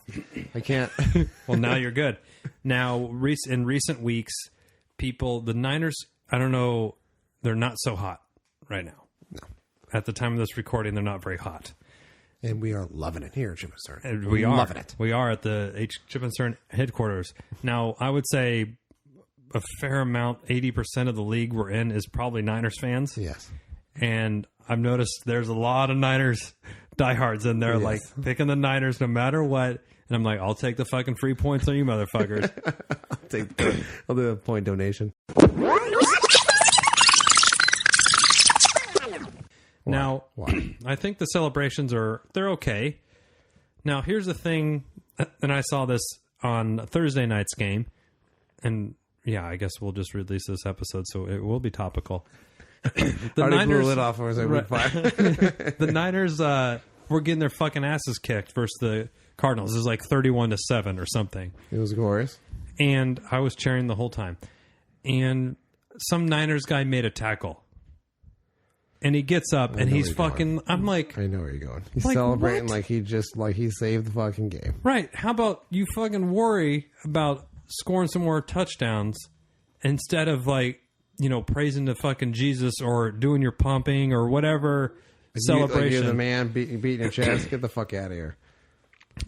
I can't. Well, now you're good. Now, in recent weeks, the Niners, I don't know, they're not so hot right now. No. At the time of this recording, they're not very hot. And we are loving it here at Chip and Cern. We are loving it. We are at the Chip and Cern headquarters. Now, I would say a fair amount, 80% of the league we're in is probably Niners fans. Yes. And I've noticed there's a lot of Niners diehards in there, like picking the Niners no matter what. And I'm like, I'll take the fucking free points on you motherfuckers. I'll do a point donation. Now, I think the celebrations they're okay. Now, here's the thing, and I saw this on Thursday night's game, and yeah, I guess we'll just release this episode, so it will be topical. The Niners blew it off. I was like, the Niners were getting their fucking asses kicked versus the Cardinals. It was like 31-7 or something. It was glorious. And I was cheering the whole time. And some Niners guy made a tackle. And he gets up and he's fucking going. I'm like, I know where you're going. He's like, celebrating what? like he saved the fucking game. Right. How about you fucking worry about scoring some more touchdowns instead of like, you know, praising the fucking Jesus or doing your pumping or whatever celebration. You're the man beating your chest. Get the fuck out of here.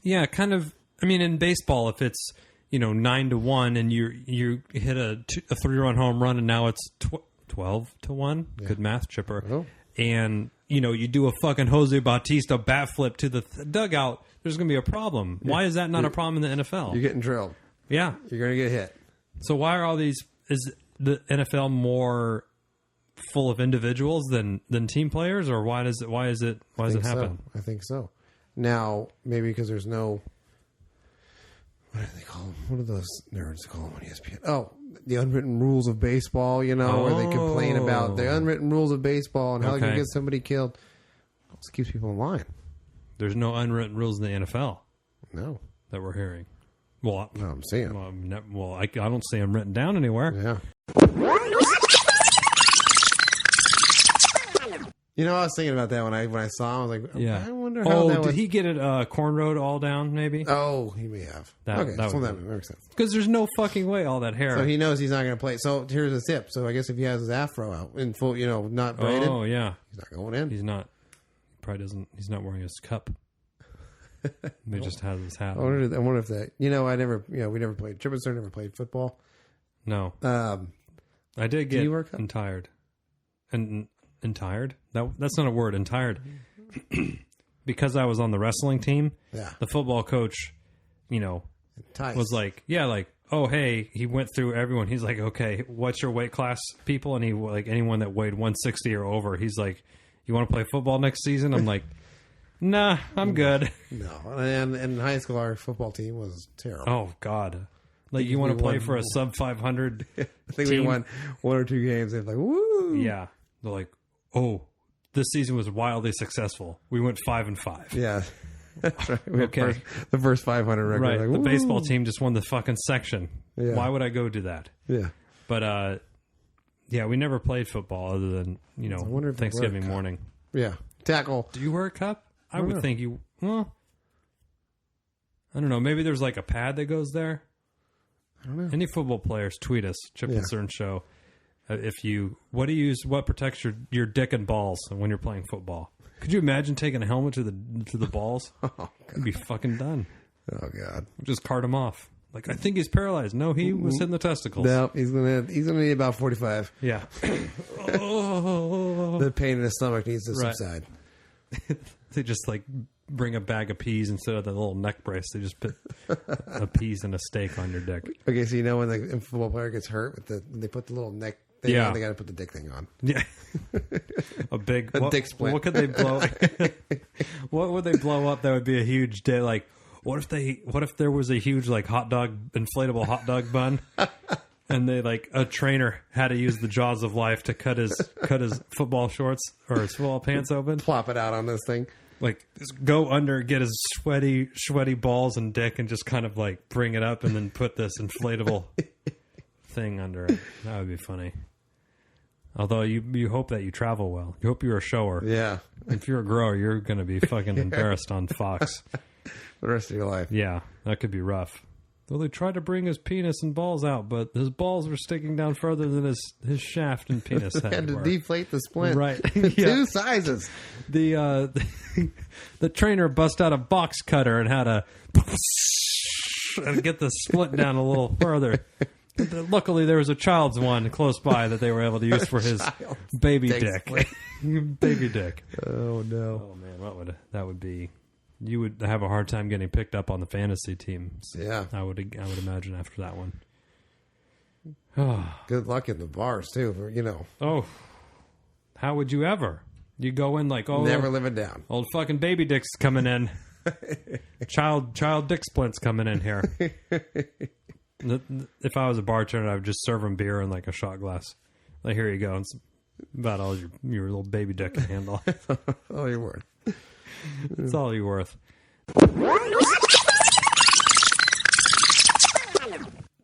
Yeah, kind of. I mean, in baseball, if it's, you know, 9-1 and you hit a 3-run home run and now it's 12-1. Yeah. Good math, Chipper. Oh. And, you know, you do a fucking Jose Bautista bat flip to the dugout, there's going to be a problem. Yeah. Why is that not a problem in the NFL? You're getting drilled. Yeah. You're going to get hit. So why are all these... Is the NFL more full of individuals than team players, or why does it happen? I think so. Now, maybe because there's no... What do they call them? What are those nerds call them on ESPN? Oh, the unwritten rules of baseball, you know, where they complain about the unwritten rules of baseball and how they can get somebody killed. It just keeps people in line. There's no unwritten rules in the NFL. No. That we're hearing. Well, no, I'm saying. I don't see them written down anywhere. Yeah. You know, I was thinking about that when I saw him. I was like, yeah. I wonder how that was. Did he get it cornrowed all down, maybe? Oh, he may have. Okay, that makes sense. Because there's no fucking way all that hair. So he knows he's not going to play. So here's the tip. So I guess if he has his afro out in full, you know, not braided. Oh, yeah. He's not going in. He's not. He probably doesn't. He's not wearing his cup. He just has his hat. I wonder if that. You know, we never played. Chip and Stern never played football. No. I did get tired. And tired? That's not a word. And tired. Because I was on the wrestling team. Yeah. The football coach, you know, was like, oh, hey, he went through everyone. He's like, okay, what's your weight class, people? And he like anyone that weighed 160 or over. He's like, you want to play football next season? I'm like, nah, I'm good. No, and in high school, our football team was terrible. Oh God, like you want to play for a sub 500? I think we won 1 or 2 games. They're like, woo! Yeah, they're like, oh, this season was wildly successful. We went 5-5. Yeah, that's right. Okay, the first 500 record. Right, like, the baseball team just won the fucking section. Yeah. Why would I go do that? Yeah, but yeah, we never played football other than Thanksgiving morning. Yeah, tackle. Do you wear a cup? I would think you. Well, I don't know. Maybe there's like a pad that goes there. I don't know. Any football players, tweet us, Chip and Stern Show. What do you use? What protects your dick and balls when you're playing football? Could you imagine taking a helmet to the balls? Oh, you'd be fucking done. Oh God! Just cart him off. Like, I think he's paralyzed. No, he was hitting the testicles. No, he's gonna need about 45. Yeah. The pain in his stomach needs to subside. They just like bring a bag of peas instead of the little neck brace. They just put a peas and a steak on your dick. Okay, so you know when the football player gets hurt, they put the little neck thing on, they got to put the dick thing on. Yeah, a dick split. What could they blow? What would they blow up? That would be a huge day. Like, what if there was a huge like inflatable hot dog bun? And they a trainer had to use the jaws of life to cut his football shorts or his football pants open. Plop it out on this thing. Like, just go under, get his sweaty balls and dick, and just kind of like bring it up, and then put this inflatable thing under it. That would be funny. Although you hope that you travel well. You hope you're a shower. Yeah. If you're a grower, you're going to be fucking embarrassed on Fox the rest of your life. Yeah, that could be rough. Well, they tried to bring his penis and balls out, but his balls were sticking down further than his shaft and penis had. Had to deflate the splint. Right. 2 sizes. The trainer bust out a box cutter and had to get the split down a little further. Luckily, there was a child's one close by that they were able to use for his baby dick. Baby dick. Oh no! Oh man, that would be? You would have a hard time getting picked up on the fantasy teams. Yeah, I would imagine after that one. Good luck in the bars too. Oh, how would you ever? You go in like, oh, never living down. Old fucking baby dick's coming in. child dick splint's coming in here. If I was a bartender, I would just serve them beer in like a shot glass. Like, here you go. It's about all your little baby dick can handle. All you're worth. It's all you're worth.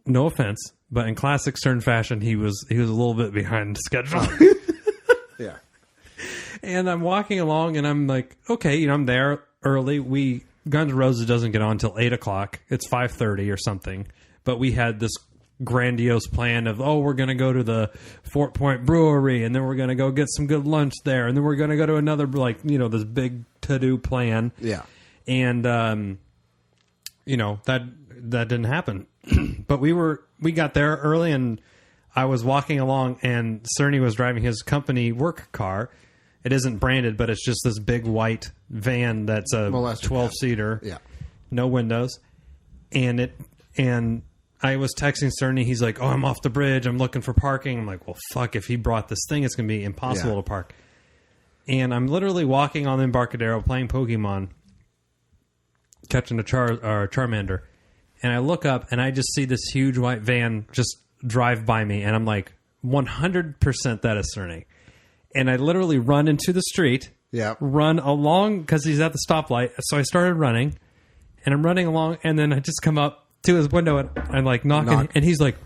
No offense, but in classic Stern fashion, he was a little bit behind schedule. Yeah. And I'm walking along, and I'm like, okay, I'm there early. Guns N' Roses doesn't get on until 8 o'clock. It's 5:30 or something. But we had this grandiose plan of, we're going to go to the Fort Point Brewery, and then we're going to go get some good lunch there, and then we're going to go to another, this big to-do plan. Yeah. And, that didn't happen. But we got there early, and I was walking along, and Cerny was driving his company work car. It isn't branded, but it's just this big white van that's a 12-seater. Yeah. No windows. And I was texting Cerny. He's like, I'm off the bridge. I'm looking for parking. I'm like, well, fuck, if he brought this thing, it's going to be impossible to park. And I'm literally walking on the Embarcadero playing Pokemon, catching a Charmander. And I look up, and I just see this huge white van just drive by me. And I'm like, 100% that is Cerny. And I literally run into the street, run along, because he's at the stoplight. So I started running, and I'm running along, and then I just come up to his window, and I'm like knocking, and he's like,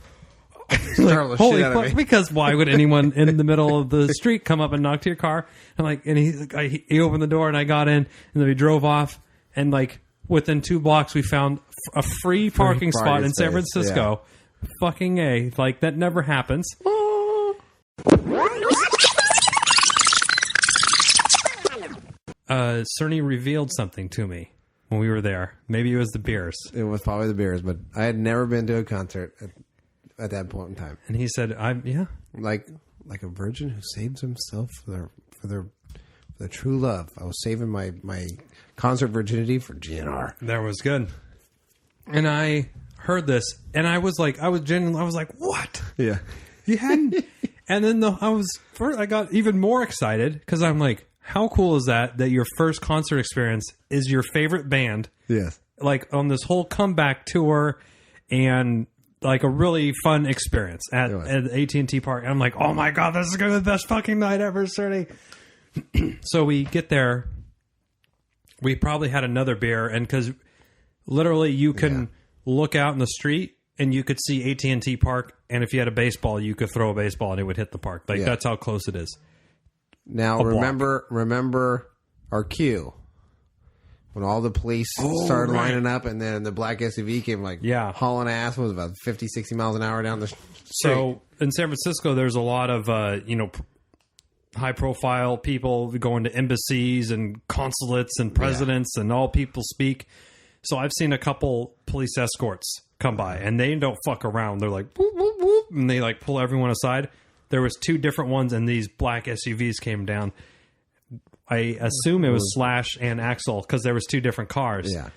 holy fuck, because why would anyone in the middle of the street come up and knock to your car? And he opened the door, and I got in, and then we drove off, and like within 2 blocks, we found a free parking spot in San Francisco. Yeah. Fucking A. Like, that never happens. Cerny revealed something to me when we were there. Maybe it was the beers. It was probably the beers, but I had never been to a concert at that point in time. And he said, like a virgin who saves himself for their true love. I was saving my concert virginity for GNR. That was good. And I heard this, and I was like, what? Yeah. You hadn't? And then I got even more excited, because I'm like, how cool is that your first concert experience is your favorite band? Yes. Like, on this whole comeback tour, and like a really fun experience at AT&T Park. And I'm like, oh my God, this is going to be the best fucking night ever, Cerny. So we get there. We probably had another beer, and because literally you can look out in the street and you could see AT&T Park, and if you had a baseball, you could throw a baseball and it would hit the park. Like, that's how close it is. Now, remember our cue when all the police started lining up, and then the black SUV came hauling ass. Was about 50, 60 miles an hour down the street. So in San Francisco, there's a lot of high profile people going to embassies and consulates and presidents, and all people speak. So I've seen a couple police escorts come by, and they don't fuck around. They're like, whoop, whoop, whoop, and they like pull everyone aside. There was 2 different ones, and these black SUVs came down. I assume it was Slash and Axl, because there was 2 different cars. Yeah.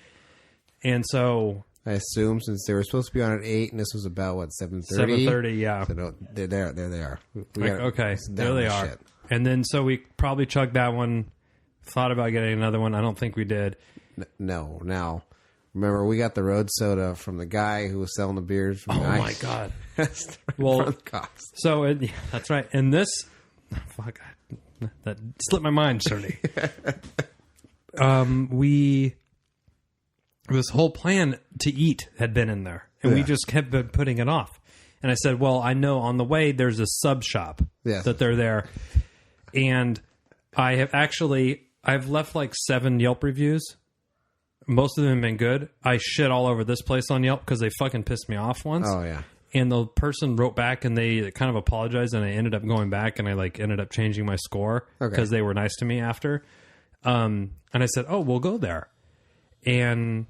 And so I assume, since they were supposed to be on at 8, and this was about 7:30. 7:30, yeah. So no, there they are. Okay, there they are. Shit. And then so we probably chugged that one. Thought about getting another one. I don't think we did. No. Now, remember, we got the road soda from the guy who was selling the beers. From my God. Well, so that's right. And this, that slipped my mind, Cerny. This whole plan to eat had been in there, and we just kept putting it off. And I said, well, I know on the way there's a sub shop that they're there. And I've left like 7 Yelp reviews. Most of them have been good. I shit all over this place on Yelp because they fucking pissed me off once. Oh, yeah. And the person wrote back, and they kind of apologized, and I ended up going back, and I ended up changing my score because they were nice to me after. And I said, oh, we'll go there. And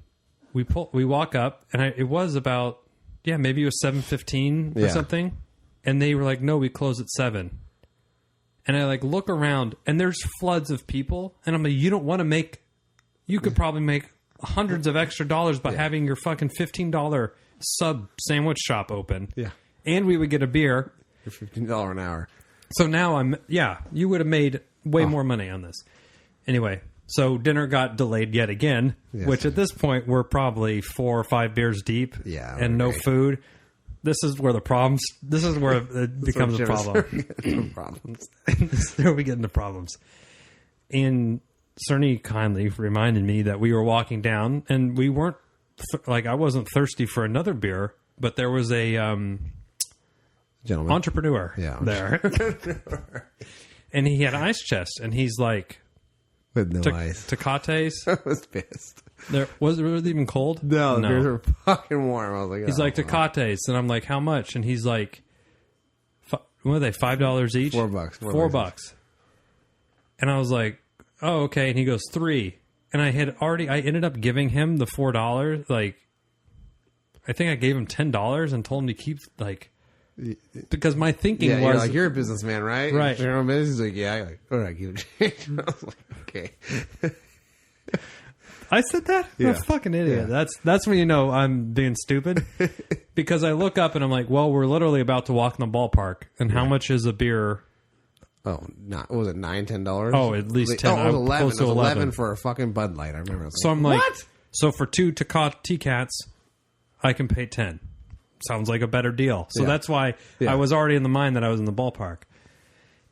we walk up, and it was about maybe it was 7:15 or something. And they were like, no, we close at 7. And I like look around and there's floods of people. And I'm like, you could probably make hundreds of extra dollars by having your fucking $15 sub sandwich shop open. Yeah. And we would get a beer. For $15 an hour. So now you would have made way more money on this. Anyway, so dinner got delayed yet again, which at this point we're probably 4 or 5 beers deep and no food. This is where it becomes a problem. This is where we get into problems. And Cerny kindly reminded me that we were walking down and we weren't I wasn't thirsty for another beer, but there was a gentleman entrepreneur there. And he had an ice chest and he's like, with no ice. Tecates. I was pissed. Was it even cold? No, the beers were fucking warm. I was like, he's like Tecates, and I'm like, how much? And he's like, what are they? $5 each? $4. $4. And I was like, oh, okay. And he goes, 3. And I ended up giving him the $4. Like, I think I gave him $10 and told him to keep because my thinking was like, you're a businessman, right? Right. Your own business. He's like, yeah. You're like, all right, give it change. I was like, okay. I said that? I'm a fucking idiot. Yeah. That's when you know I'm being stupid. Because I look up and I'm like, well, we're literally about to walk in the ballpark. And how much is a beer? Oh, what was it, $9, $10? Oh, at least 10. Oh, it was 11. Close to it was 11 for a fucking Bud Light. I remember. So I'm like, what? So for 2 Ticats, I can pay 10. Sounds like a better deal. So that's why I was already in the mind that I was in the ballpark.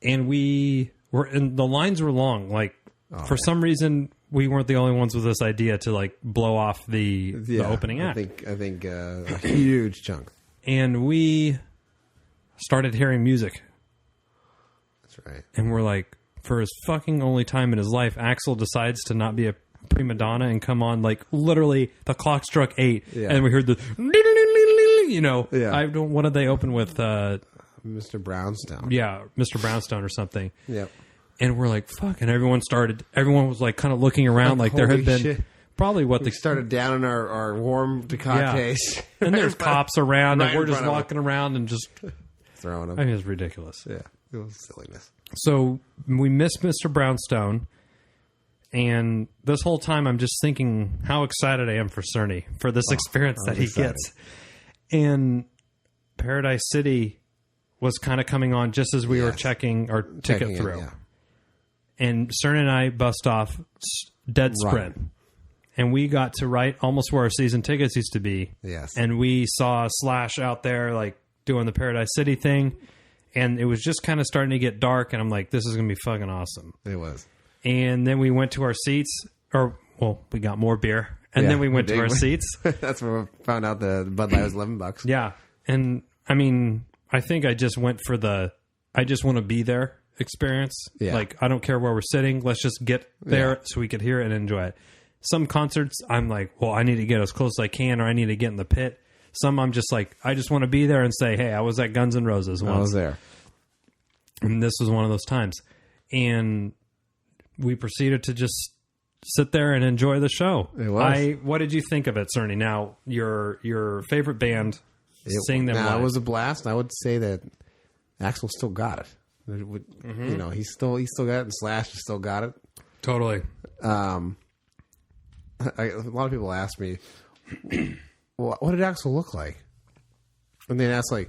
And the lines were long. Like, for some reason, we weren't the only ones with this idea to blow off the opening act. I think a huge chunk. And we started hearing music. That's right. And we're like, for his fucking only time in his life, Axl decides to not be a prima donna and come on literally the clock struck 8 and we heard the what did they open with? Mr. Brownstone. Yeah, Mr. Brownstone or something. Yep. And we're like, fuck. And everyone was kind of looking around like there had been probably we started down in our warm Tecates. Yeah. And there's cops around and we're just walking around and just throwing them. I mean, it was ridiculous. Yeah, it was silliness. So we missed Mr. Brownstone. And this whole time I'm just thinking how excited I am for Cerny, for this experience that he gets. And Paradise City was kind of coming on just as we were checking our ticket through. And Cerny and I bust off dead sprint. And we got to right almost where our season tickets used to be. Yes. And we saw Slash out there doing the Paradise City thing. And it was just kind of starting to get dark. And I'm like, this is going to be fucking awesome. It was. And then we went to our seats. We got more beer. And then we went to our seats. That's where we found out the Bud Light was $11. Yeah. And I mean, I think I just went for I just want to be there experience. Yeah. I don't care where we're sitting. Let's just get there so we could hear it and enjoy it. Some concerts, I'm like, well, I need to get as close as I can or I need to get in the pit. Some I'm just like, I just want to be there and say, hey, I was at Guns N' Roses once. I was there. And this was one of those times. And we proceeded to just sit there and enjoy the show. It was. What did you think of it, Cerny? Now, your favorite band, seeing them live. It was a blast. I would say that Axl still got it. He still got it, and Slash still got it. Totally. A lot of people ask me, well, what did Axl look like? And then ask does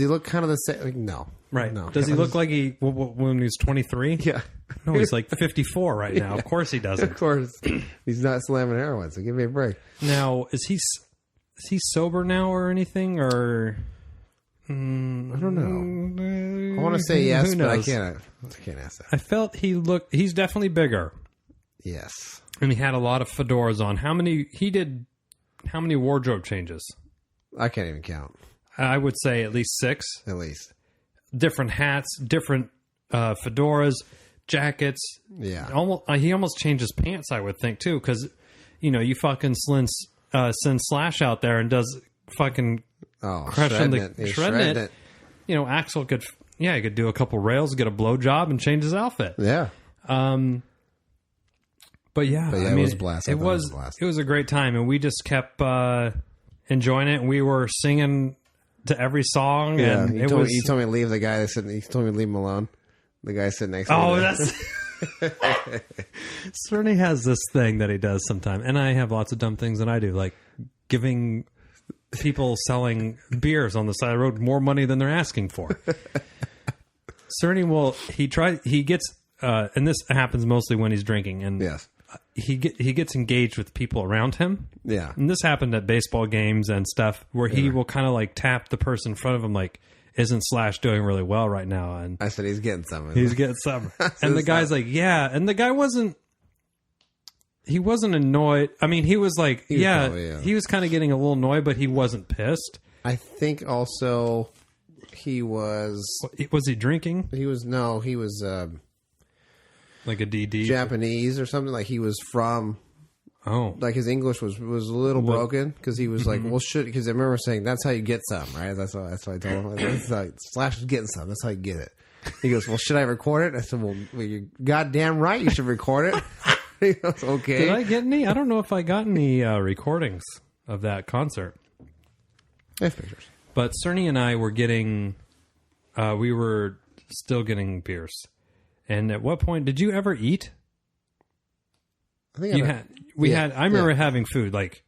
he look kind of the same? No. Right. No. Does he look like when he was 23? Yeah. No, he's 54 right now. Of course he doesn't. Of course. He's not slamming heroin, so give me a break. Now, is he sober now or anything? Or I don't know. I want to say yes, but I can't ask that. I felt he's definitely bigger. Yes. And he had a lot of fedoras on. How many wardrobe changes? I can't even count. I would say at least 6. At least. Different hats, different fedoras, jackets. Yeah. He almost changed his pants, I would think, too, because, you fucking send Slash out there and does fucking shredding it. Axl could, he could do a couple rails, get a blowjob, and change his outfit. Yeah. But yeah, it was a blast. It was a great time, and we just kept, enjoying it. And we were singing to every song. Yeah, and you told me to leave the guy that said, he told me to leave him alone. The guy sitting next to me. Oh, that's... Cerny has this thing that he does sometimes. And I have lots of dumb things that I do, like giving people selling beers on the side of the road more money than they're asking for. Cerny he gets, and this happens mostly when he's drinking, and yes. He gets engaged with people around him. Yeah. And this happened at baseball games and stuff where he will kind of like tap the person in front of him like, isn't Slash doing really well right now? And I said, he's getting some. He's getting some. And the guy's like, yeah. And the guy wasn't annoyed. I mean, he was like, he was kind of getting a little annoyed, but he wasn't pissed. I think also he was... Was he drinking? He was like a DD? Japanese or something. Like he was from... Oh. Like his English was a little broken because he was like, well, because I remember saying, that's how you get some, right? That's what I told him. That's how, Slash is getting some. That's how you get it. He goes, well, should I record it? I said, well, you're goddamn right you should record it. He goes, okay. Did I get any? I don't know if I got any recordings of that concert. I have pictures. But Cerny and I were we were still getting beers. And at what point, did you ever eat? I think I remember having food. Like,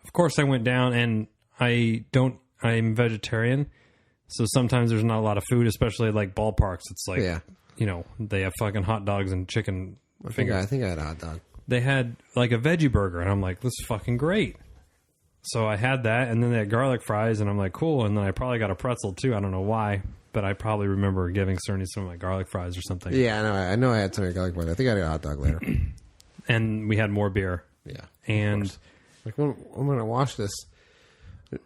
of course I went down and I'm vegetarian. So sometimes there's not a lot of food, especially at like ballparks. It's like, they have fucking hot dogs and chicken fingers. I think I had a hot dog. They had like a veggie burger and I'm like, this is fucking great. So I had that and then they had garlic fries and I'm like, cool. And then I probably got a pretzel too. I don't know why, but I probably remember giving Cerny some of my garlic fries or something. Yeah, I know I had some of your garlic fries. I think I had a hot dog later. And we had more beer. Yeah. And like, I'm going to watch this.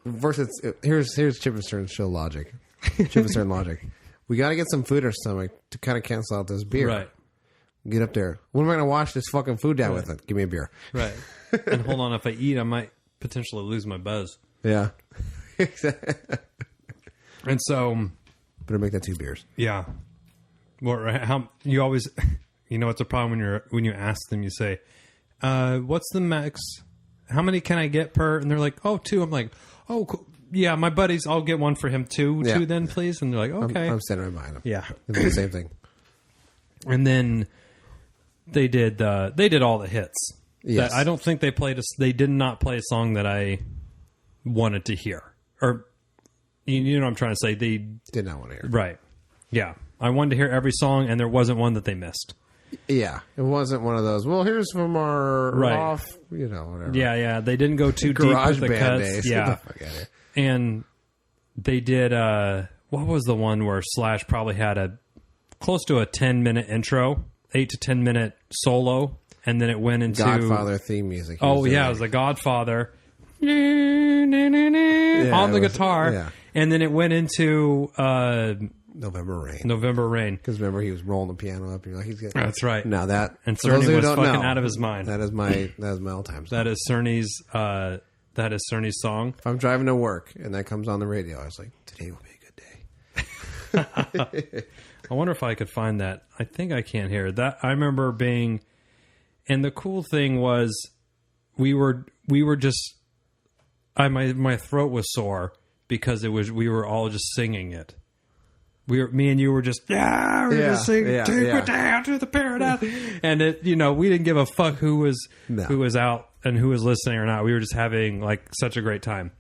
Versus, here's Chip and Stern show logic. Chip and Stern logic. We got to get some food in our stomach to kind of cancel out this beer. Right. Get up there. When am I going to wash this fucking food down with it? Give me a beer. Right. And hold on, if I eat, I might potentially lose my buzz. Yeah. And so... Better make that 2 beers. Yeah. Well, how you always... You know, it's a problem when you ask them, you say, what's the max? How many can I get per? And they're like, 2. I'm like, oh, cool. Yeah, my buddies, I'll get one for him too. Yeah. 2 then, please. And they're like, okay. I'm standing right behind them. Yeah. They do the same thing. And then they did all the hits. Yes. I don't think they did not play a song that I wanted to hear. Or, you know what I'm trying to say? They did not want to hear. Right. Yeah. I wanted to hear every song, and there wasn't one that they missed. Yeah, it wasn't one of those. Well, here's from our off, whatever. Yeah. They didn't go too deep with the cuts. Days. Yeah, and they did. What was the one where Slash probably had close to a 10-minute intro, 8 to 10 minute solo, and then it went into Godfather theme music. It was the Godfather on the guitar, and then it went into. November Rain. Because remember, he was rolling the piano up. You're like, he's getting. That's right. Now that and Cerny was fucking out of his mind. That is my all-time song. That is Cerny's song. If I'm driving to work and that comes on the radio, I was like, today will be a good day. I wonder if I could find that. I think I can't hear that. I remember being, and the cool thing was, we were just. My throat was sore because we were all just singing it. Me and you were just just singing "Take Me Down to the Paradise," and we didn't give a fuck who was out and who was listening or not. We were just having like such a great time.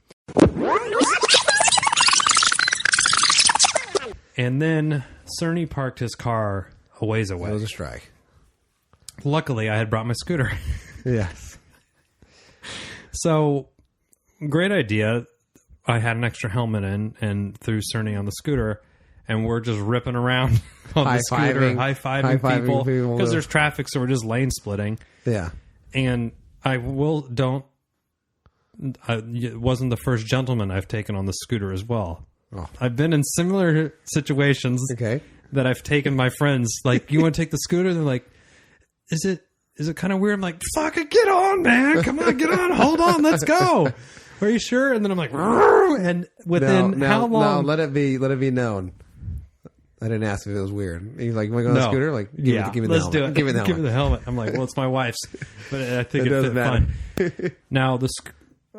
And then Cerny parked his car a ways away. It was a strike. Luckily, I had brought my scooter. Yes. So, great idea. I had an extra helmet in and threw Cerny on the scooter. And we're just ripping around on the scooter, high-fiving people. Because there's traffic, so we're just lane splitting. Yeah. And it wasn't the first gentleman I've taken on the scooter as well. Oh. I've been in similar situations that I've taken my friends. Like, you want to take the scooter? They're like, is it kind of weird? I'm like, fucking get on, man. Come on, get on. Hold on, let's go. Are you sure? And then I'm like, and within how long? No, let it be known. I didn't ask if it was weird. He's like, "Am I going on a scooter?" Like, give me the helmet. Do it. Give me the helmet. I'm like, well, it's my wife's, but I think it fit fine. Now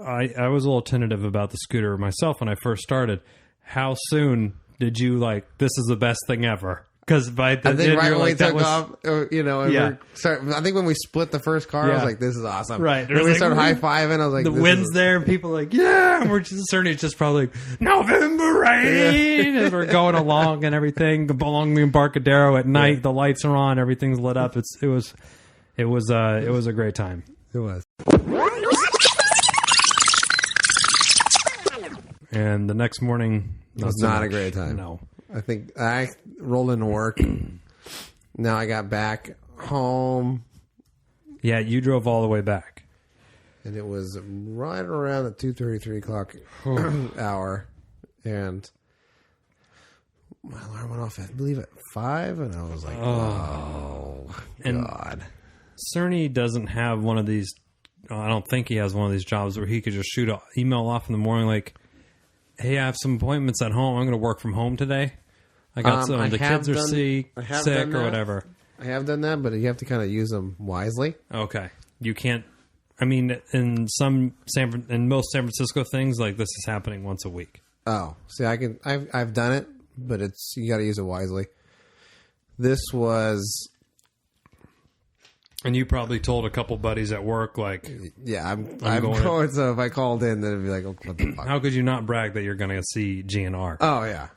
I was a little tentative about the scooter myself when I first started. How soon did you this is the best thing ever? Because by the I think right when we took was, off, and I think when we split the first car, I was like, "This is awesome!" Right? When we started high fiving, I was like, "The wind's there," and people are like, "Yeah!" And we're just certainly just probably November rain as we're going along and everything. Along the Embarcadero at night, the lights are on, everything's lit up. It was a great time. It was. And the next morning, it was not a great time. No. I think I rolled into work. Now I got back home. Yeah, you drove all the way back. And it was right around the 2:30, 3 o'clock hour. And my alarm went off, I believe, at 5. And I was like, oh God. Cerny doesn't have one of these. I don't think he has one of these jobs where he could just shoot an email off in the morning like, hey, I have some appointments at home. I'm going to work from home today. I got some. The kids are sick or whatever. I have done that, but you have to kind of use them wisely. Okay. You can't. I mean, in most San Francisco things, like this is happening once a week. Oh, see, I've done it, but you got to use it wisely. This was. And you probably told a couple buddies at work, like, yeah, I'm going. So if I called in, then it'd be like, oh, what the fuck? How could you not brag that you're going to see GNR? Oh yeah.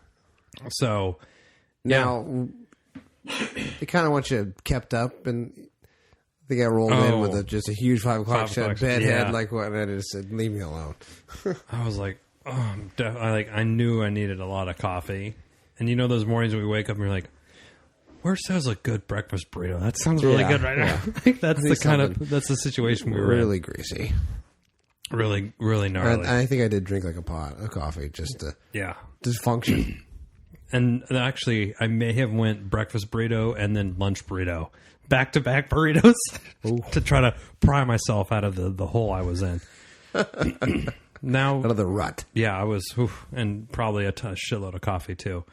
So now they kind of want you kept up, and they got rolled in with just a huge 5 o'clock shut bedhead, like what? And I just said, leave me alone. I was like, I knew I needed a lot of coffee, and you know those mornings when we wake up and you're like, where sounds a good breakfast burrito? That sounds really good right now. That's the situation we were in. Really greasy. Really, really gnarly. I think I did drink like a pot of coffee just to function. And actually, I may have went breakfast burrito and then lunch burrito. Back-to-back burritos to try to pry myself out of the hole I was in. Now, out of the rut. Yeah, I was, and probably a shitload of coffee too.